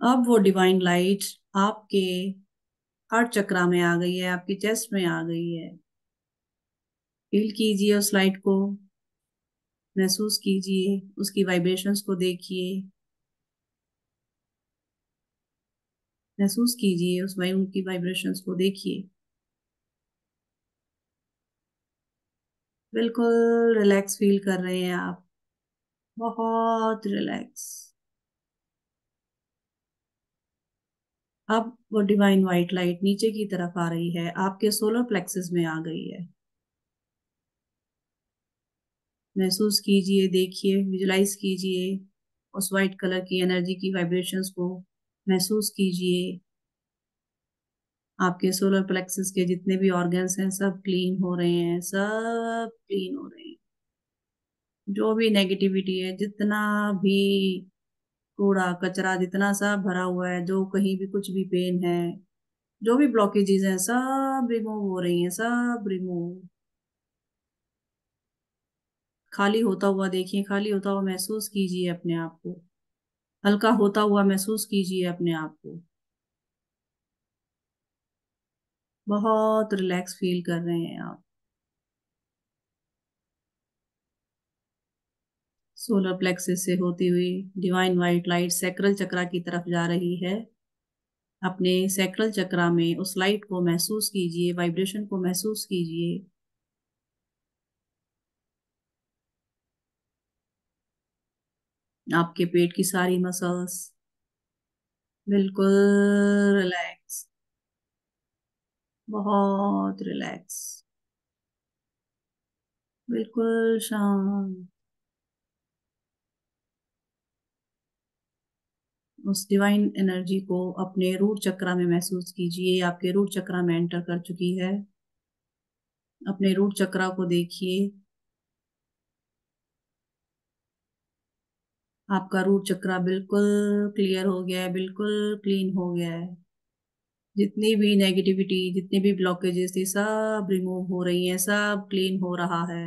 अब वो डिवाइन लाइट आपके हार्ट चक्रा में आ गई है, आपकी चेस्ट में आ गई है। फील कीजिए उस लाइट को, महसूस कीजिए, उसकी वाइब्रेशंस को देखिए, महसूस कीजिए उनकी वाइब्रेशंस को देखिए। बिल्कुल रिलैक्स फील कर रहे हैं आप, बहुत रिलैक्स। अब वो डिवाइन वाइट लाइट नीचे की तरफ आ रही है, आपके सोलर प्लेक्सस में आ गई है। महसूस कीजिए, देखिए, विजुलाइज कीजिए उस वाइट कलर की एनर्जी की वाइब्रेशंस को। महसूस कीजिए आपके सोलर प्लेक्सस के जितने भी ऑर्गन्स हैं सब क्लीन हो रहे हैं, सब क्लीन हो रहे हैं। जो भी नेगेटिविटी है, जितना भी कूड़ा कचरा, जितना सब भरा हुआ है, जो कहीं भी कुछ भी पेन है, जो भी ब्लॉकेजेस हैं, सब रिमूव हो रही हैं, सब रिमूव। खाली होता हुआ देखिए, खाली होता हुआ महसूस कीजिए अपने आप को, हल्का होता हुआ महसूस कीजिए अपने आप को। बहुत रिलैक्स फील कर रहे हैं आप। सोलर प्लेक्सस से होती हुई डिवाइन वाइट लाइट सैक्रल चक्रा की तरफ जा रही है। अपने सैक्रल चक्रा में उस लाइट को महसूस कीजिए, वाइब्रेशन को महसूस कीजिए। आपके पेट की सारी मसल्स बिल्कुल रिलैक्स, बहुत रिलैक्स, बिल्कुल शांत। उस डिवाइन एनर्जी को अपने रूट चक्रा में महसूस कीजिए, आपके रूट चक्रा में एंटर कर चुकी है। अपने रूट चक्रा को देखिए, आपका रूट चक्रा बिल्कुल क्लियर हो गया है, बिल्कुल क्लीन हो गया है। जितनी भी नेगेटिविटी, जितनी भी ब्लॉकेजेस थी, सब रिमूव हो रही हैं, सब क्लीन हो रहा है।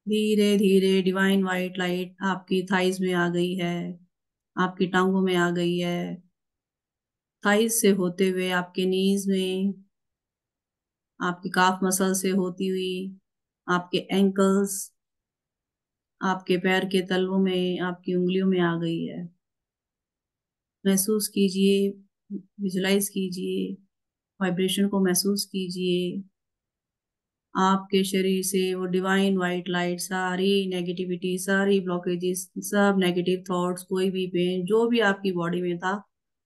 धीरे धीरे डिवाइन वाइट लाइट आपकी थाइज में आ गई है, आपकी टांगों में आ गई है, थाइज से होते हुए आपके नीज में, आपकी काफ मसल से होती हुई आपके एंकल्स, आपके पैर के तलवों में, आपकी उंगलियों में आ गई है। महसूस कीजिए, विजुलाइज कीजिए, वाइब्रेशन को महसूस कीजिए। आपके शरीर से वो डिवाइन वाइट लाइट सारी नेगेटिविटी, सारी ब्लॉकेजेस, सब नेगेटिव थॉट्स, कोई भी पेन जो भी आपकी बॉडी में था,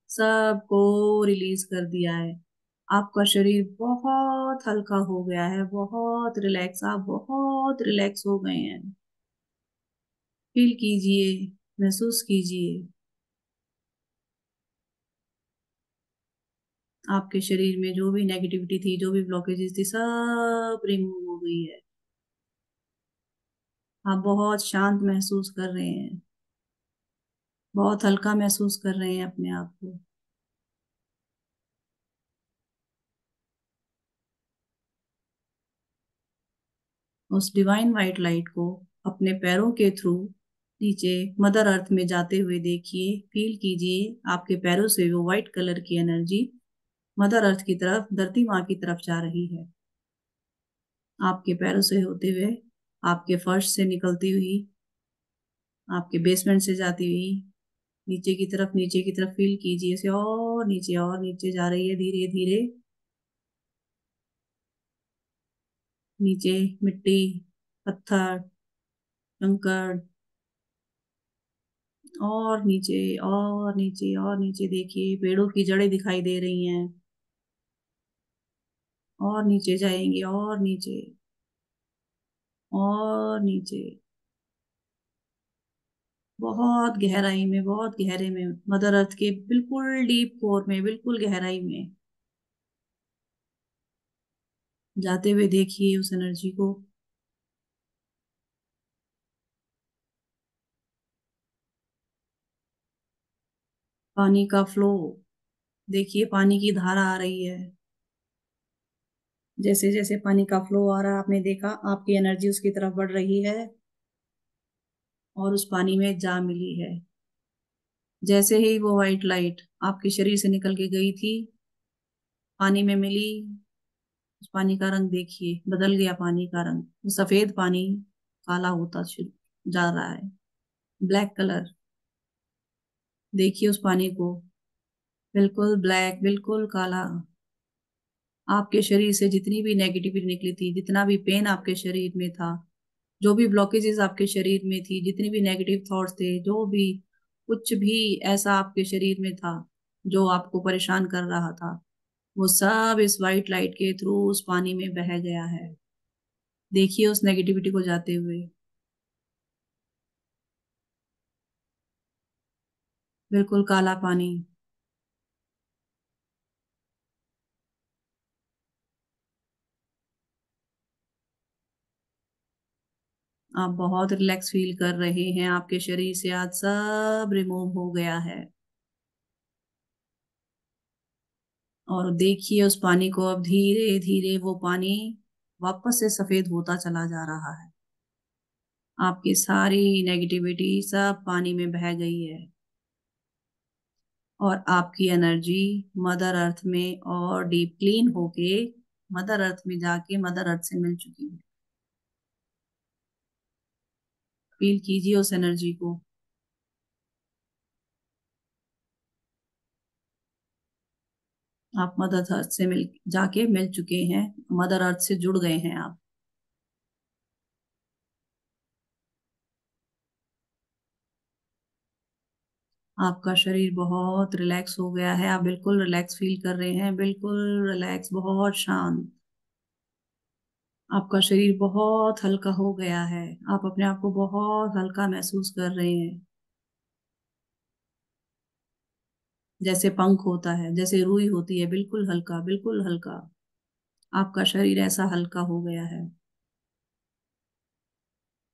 सबको रिलीज कर दिया है। आपका शरीर बहुत हल्का हो गया है, बहुत रिलैक्स, आप बहुत रिलैक्स हो गए हैं। फील कीजिए, महसूस कीजिए, आपके शरीर में जो भी नेगेटिविटी थी, जो भी ब्लॉकेजेस थी, सब रिमूव हो गई है। आप बहुत शांत महसूस कर रहे हैं, बहुत हल्का महसूस कर रहे हैं अपने आप को। उस डिवाइन वाइट लाइट को अपने पैरों के थ्रू नीचे मदर अर्थ में जाते हुए देखिए, फील कीजिए आपके पैरों से वो व्हाइट कलर की एनर्जी मदर अर्थ की तरफ, धरती माँ की तरफ जा रही है। आपके पैरों से होते हुए, आपके फर्श से निकलती हुई, आपके बेसमेंट से जाती हुई नीचे की तरफ, नीचे की तरफ फील कीजिए इसे, और नीचे जा रही है धीरे धीरे। नीचे मिट्टी, पत्थर, कंकड़, और नीचे और नीचे और नीचे देखिए पेड़ों की जड़ें दिखाई दे रही हैं। और नीचे जाएंगे, और नीचे, और नीचे, बहुत गहराई में, बहुत गहरे में, मदर अर्थ के बिल्कुल डीप कोर में, बिल्कुल गहराई में जाते हुए देखिए उस एनर्जी को। पानी का फ्लो देखिए, पानी की धारा आ रही है। जैसे जैसे पानी का फ्लो आ रहा है, आपने देखा आपकी एनर्जी उसकी तरफ बढ़ रही है और उस पानी में जा मिली है। जैसे ही वो व्हाइट लाइट आपके शरीर से निकल के गई थी, पानी में मिली, उस पानी का रंग देखिए बदल गया। पानी का रंग, वो सफेद पानी काला होता शुरू जा रहा है, ब्लैक कलर। देखिए उस पानी को, बिल्कुल ब्लैक, बिल्कुल काला। आपके शरीर से जितनी भी नेगेटिविटी निकली थी, जितना भी पेन आपके शरीर में था, जो भी ब्लॉकेजेस आपके शरीर में थी, जितने भी नेगेटिव थॉट्स थे, जो भी कुछ भी ऐसा आपके शरीर में था जो आपको परेशान कर रहा था, वो सब इस वाइट लाइट के थ्रू उस पानी में बह गया है। देखिए उस नेगेटिविटी को जाते हुए, बिल्कुल काला पानी। आप बहुत रिलैक्स फील कर रहे हैं, आपके शरीर से आज सब रिमूव हो गया है। और देखिए उस पानी को, अब धीरे धीरे वो पानी वापस से सफेद होता चला जा रहा है। आपकी सारी नेगेटिविटी सब पानी में बह गई है और आपकी एनर्जी मदर अर्थ में और डीप क्लीन होके मदर अर्थ में जाके मदर अर्थ से मिल चुकी है। फील कीजिए उस एनर्जी को। आप मदर अर्थ से जाके मिल चुके हैं, मदर अर्थ से जुड़ गए हैं आप। आपका शरीर बहुत रिलैक्स हो गया है, आप बिल्कुल रिलैक्स फील कर रहे हैं, बिल्कुल रिलैक्स, बहुत शांत। आपका शरीर बहुत हल्का हो गया है, आप अपने आप को बहुत हल्का महसूस कर रहे हैं। जैसे पंख होता है, जैसे रुई होती है, बिल्कुल हल्का, बिल्कुल हल्का। आपका शरीर ऐसा हल्का हो गया है।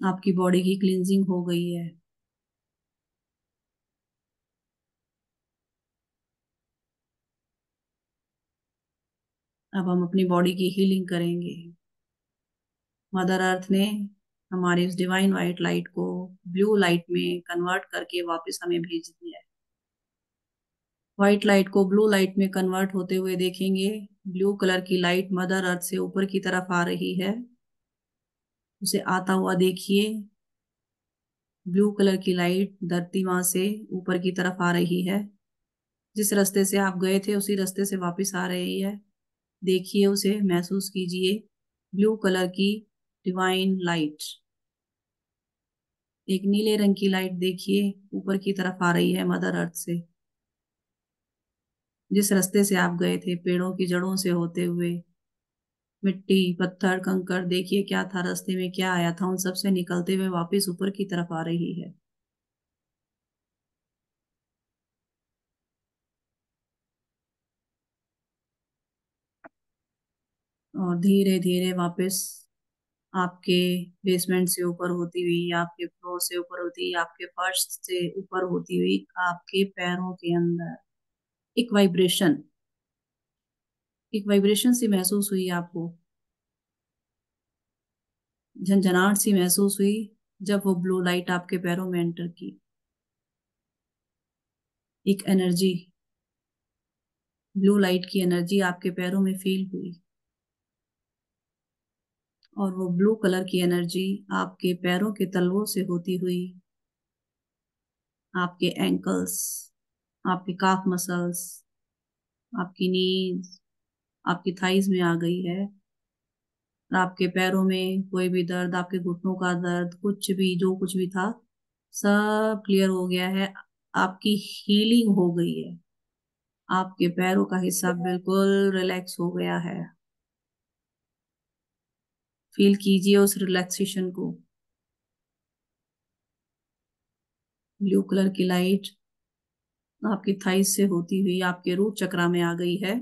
आपकी बॉडी की क्लींजिंग हो गई है। अब हम अपनी बॉडी की हीलिंग करेंगे। मदर अर्थ ने हमारी इस डिवाइन व्हाइट लाइट को ब्लू लाइट में कन्वर्ट करके वापस हमें भेज दिया है। व्हाइट लाइट को ब्लू लाइट में कन्वर्ट होते हुए देखेंगे। ब्लू कलर की लाइट मदर अर्थ से ऊपर की तरफ आ रही है, उसे आता हुआ देखिए। ब्लू कलर की लाइट धरती माँ से ऊपर की तरफ आ रही है, जिस रास्ते से आप गए थे उसी रास्ते से वापस आ रही है। देखिए उसे, महसूस कीजिए। ब्लू कलर की डिवाइन लाइट, एक नीले रंग की लाइट देखिए ऊपर की तरफ आ रही है मदर अर्थ से। जिस रास्ते से आप गए थे, पेड़ों की जड़ों से होते हुए, मिट्टी, पत्थर, कंकड़, देखिए क्या था रास्ते में, क्या आया था, उन सब से निकलते हुए वापस ऊपर की तरफ आ रही है। और धीरे धीरे वापस आपके बेसमेंट से ऊपर होती हुई, आपके फ्लोर से ऊपर होती हुई, आपके फर्श से ऊपर होती हुई, आपके पैरों के अंदर एक वाइब्रेशन, एक वाइब्रेशन सी महसूस हुई आपको। झंझनाहट सी महसूस हुई जब वो ब्लू लाइट आपके पैरों में एंटर की। एक एनर्जी, ब्लू लाइट की एनर्जी आपके पैरों में फील हुई। और वो ब्लू कलर की एनर्जी आपके पैरों के तलवों से होती हुई आपके एंकल्स, आपके काफ मसल्स, आपकी नीज, आपकी थाइज में आ गई है। और आपके पैरों में कोई भी दर्द, आपके घुटनों का दर्द, कुछ भी, जो कुछ भी था, सब क्लियर हो गया है। आपकी हीलिंग हो गई है। आपके पैरों का हिस्सा बिल्कुल रिलैक्स हो गया है। फील कीजिए उस रिलैक्सेशन को। ब्लू कलर की लाइट आपकी थाइस से होती हुई आपके रूट चक्रा में आ गई है।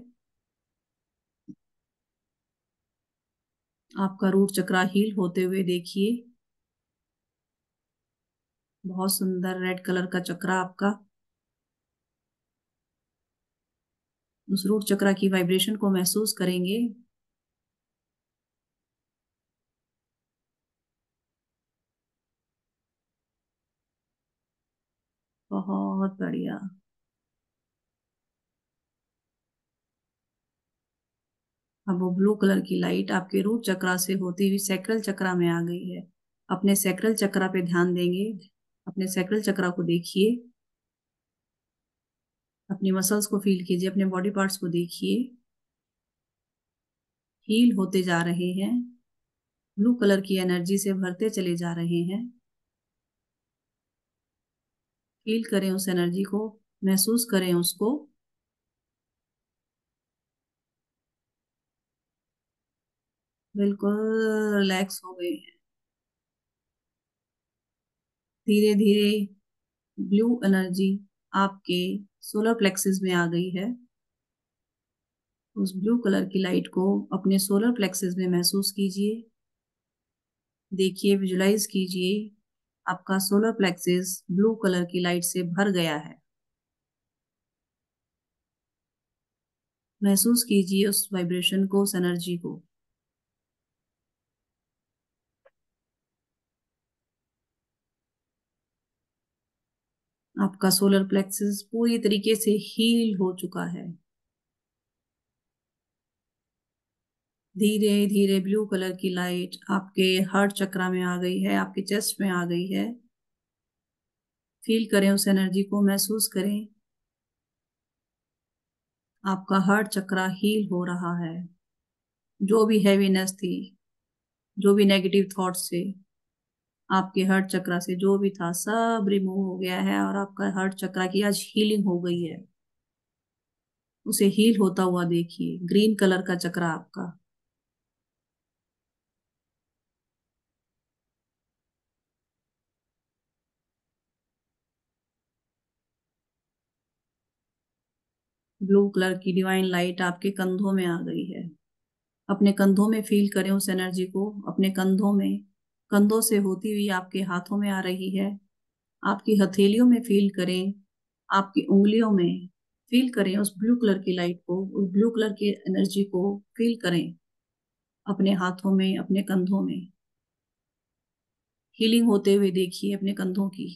आपका रूट चक्रा हील होते हुए देखिए। बहुत सुंदर रेड कलर का चक्रा आपका। उस रूट चक्रा की वाइब्रेशन को महसूस करेंगे। बहुत बढ़िया। अब वो ब्लू कलर की लाइट आपके रूट चक्रा से होती हुई सैक्रल चक्रा में आ गई है। अपने सैक्रल चक्रा पे ध्यान देंगे। अपने सैक्रल चक्रा को देखिए। अपनी मसल्स को फील कीजिए, अपने बॉडी पार्ट्स को देखिए। हील होते जा रहे हैं। ब्लू कलर की एनर्जी से भरते चले जा रहे हैं। फील करें उस एनर्जी को, महसूस करें उसको। बिल्कुल रिलैक्स हो गए हैं। धीरे धीरे ब्लू एनर्जी आपके सोलर प्लेक्सिस में आ गई है। उस ब्लू कलर की लाइट को अपने सोलर प्लेक्सिस में महसूस कीजिए। देखिए, विजुलाइज कीजिए, आपका सोलर प्लेक्सिस ब्लू कलर की लाइट से भर गया है। महसूस कीजिए उस वाइब्रेशन को, उस एनर्जी को। आपका सोलर प्लेक्सिस पूरी तरीके से हील हो चुका है। धीरे धीरे ब्लू कलर की लाइट आपके हार्ट चक्रा में आ गई है, आपके चेस्ट में आ गई है। फील करें उस एनर्जी को, महसूस करें। आपका हार्ट चक्रा हील हो रहा है। जो भी हैवीनेस थी, जो भी नेगेटिव थॉट्स थे, आपके हार्ट चक्रा से जो भी था, सब रिमूव हो गया है। और आपका हार्ट चक्रा की आज हीलिंग हो गई है। उसे हील होता हुआ देखिए। ग्रीन कलर का चक्रा आपका। ब्लू कलर की डिवाइन लाइट आपके कंधों में आ गई है। अपने कंधों में फील करें उस एनर्जी को। अपने कंधों में, कंधों से होती हुई आपके हाथों में आ रही है। आपकी हथेलियों में फील करें। आपकी उंगलियों में फील करें उस ब्लू कलर की लाइट को, उस ब्लू कलर की एनर्जी को फील करें। अपने हाथों में, अपने कंधों में हीलिंग होते हुए देखिए। अपने कंधों की,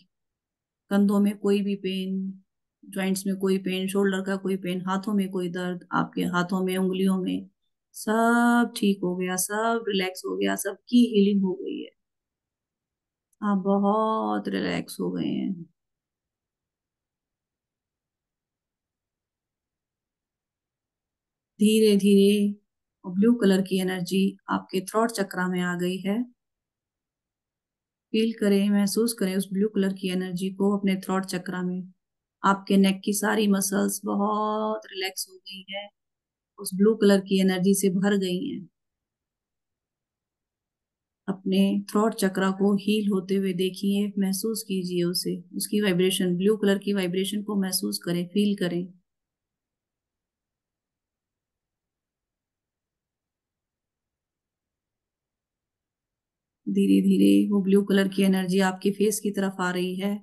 कंधों में कोई भी पेन, जॉइंट्स में कोई पेन, शोल्डर का कोई पेन, हाथों में कोई दर्द, आपके हाथों में, उंगलियों में, सब ठीक हो गया, सब रिलैक्स हो गया, सबकी हीलिंग हो गई है। आप बहुत रिलैक्स हो गए हैं। धीरे धीरे ब्लू कलर की एनर्जी आपके थ्रोट चक्रा में आ गई है। फील करें, महसूस करें उस ब्लू कलर की एनर्जी को अपने थ्रोट चक्रा में। आपके नेक की सारी मसल्स बहुत रिलैक्स हो गई है, उस ब्लू कलर की एनर्जी से भर गई हैं। अपने थ्रोट चक्रा को हील होते हुए देखिए, महसूस कीजिए उसे, उसकी वाइब्रेशन, ब्लू कलर की वाइब्रेशन को महसूस करें, फील करें। धीरे धीरे वो ब्लू कलर की एनर्जी आपके फेस की तरफ आ रही है।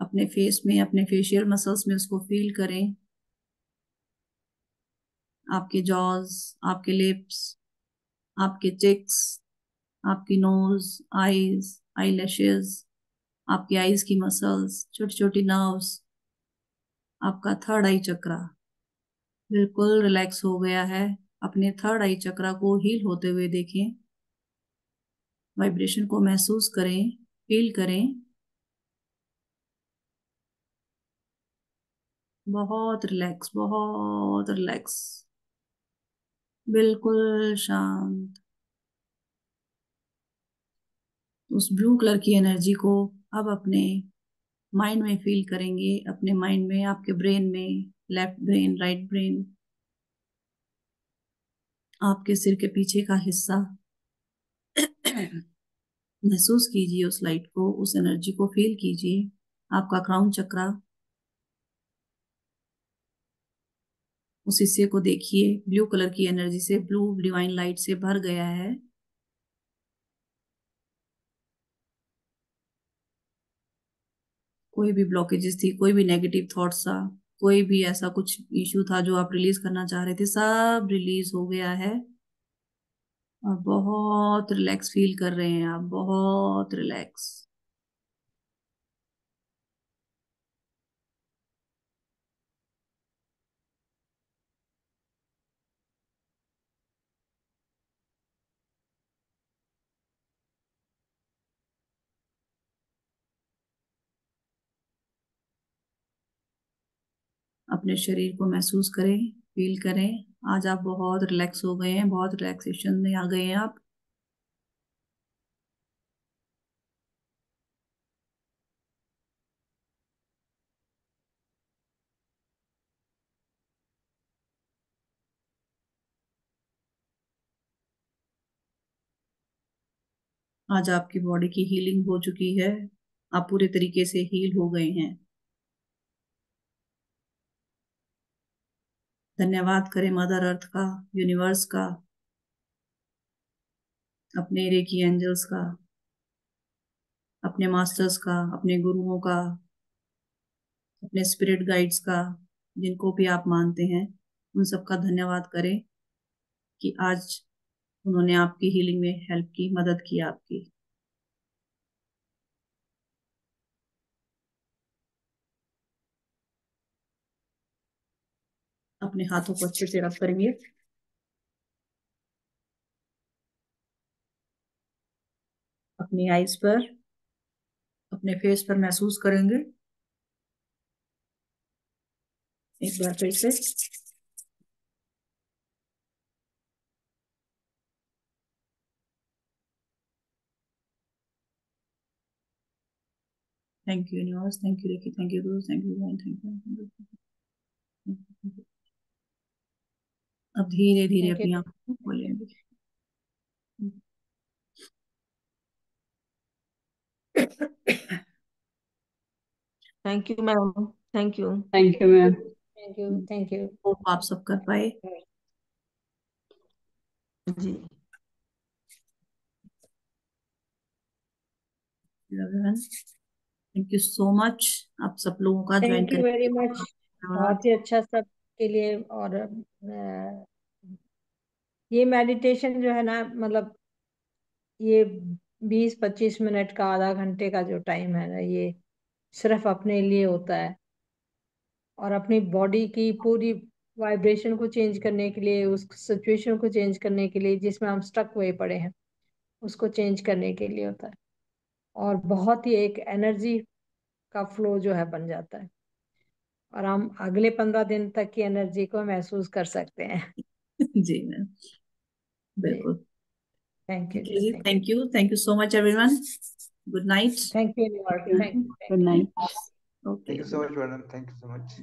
अपने फेस में, अपने फेशियल मसल्स में उसको फील करें। आपके जॉज, आपके लिप्स, आपके चिक्स, आपकी नोज, आईज, आई लैशेज, आपकी आईज की मसल्स, छोटी छोटी नर्व्स, आपका थर्ड आई चक्रा बिल्कुल रिलैक्स हो गया है। अपने थर्ड आई चक्रा को हील होते हुए देखें। वाइब्रेशन को महसूस करें, फील करें। बहुत रिलैक्स, बहुत रिलैक्स, बिल्कुल शांत। उस ब्लू कलर की एनर्जी को अब अपने माइंड में फील करेंगे, अपने माइंड में, आपके ब्रेन में, लेफ्ट ब्रेन, राइट ब्रेन, आपके सिर के पीछे का हिस्सा। महसूस कीजिए उस लाइट को, उस एनर्जी को फील कीजिए। आपका क्राउन चक्रा, उस हिस्से को देखिए, ब्लू कलर की एनर्जी से, ब्लू डिवाइन लाइट से भर गया है। कोई भी ब्लॉकेजेस थी, कोई भी नेगेटिव थॉट्स था, कोई भी ऐसा कुछ इश्यू था जो आप रिलीज करना चाह रहे थे, सब रिलीज हो गया है। और बहुत रिलैक्स फील कर रहे हैं आप, बहुत रिलैक्स। अपने शरीर को महसूस करें, फील करें। आज आप बहुत रिलैक्स हो गए हैं, बहुत रिलैक्सेशन में आ गए हैं आप। आज आपकी बॉडी की हीलिंग हो चुकी है, आप पूरे तरीके से हील हो गए हैं। धन्यवाद करें मदर अर्थ का, यूनिवर्स का, अपने रेकी एंजल्स का, अपने मास्टर्स का, अपने गुरुओं का, अपने स्पिरिट गाइड्स का, जिनको भी आप मानते हैं, उन सबका धन्यवाद करें कि आज उन्होंने आपकी हीलिंग में हेल्प की, मदद की आपकी। अपने हाथों को अच्छे से रब करेंगे, अपनी आईज पर, अपने फेस पर महसूस करेंगे। एक बार फिर से thank you universe, thank you reiki, thank you guru, thank you God, thank you. अब धीरे धीरे थैंक यू। अपनी आंखों को खोलेंगे। Thank you ma'am, thank you. Thank you ma'am. Thank you, thank you hope आप सब कर पाए। जी। थैंक यू सो मच आप सब लोगों का ज्वाइन थैंक यू करने वेरी के लिए। मच। धन्यवाद। बहुत ही अच्छा सब के लिए। और ये मेडिटेशन जो है ना, मतलब ये 20-25 मिनट का, आधा घंटे का जो टाइम है ना, ये सिर्फ अपने लिए होता है। और अपनी बॉडी की पूरी वाइब्रेशन को चेंज करने के लिए, उस सिचुएशन को चेंज करने के लिए जिसमें हम स्टक हुए पड़े हैं, उसको चेंज करने के लिए होता है। और बहुत ही एक एनर्जी का फ्लो जो है बन जाता है, और हम अगले 15 दिन तक की एनर्जी को महसूस कर सकते हैं। जी मैम, जी। बिल्कुल। थैंक यू ठीक जी, है जी, thank you. Thank you so much everyone. Good night. Thank you universe, thank you, good thank you. Night. Okay. Thank you so much, madam. Thank you so much.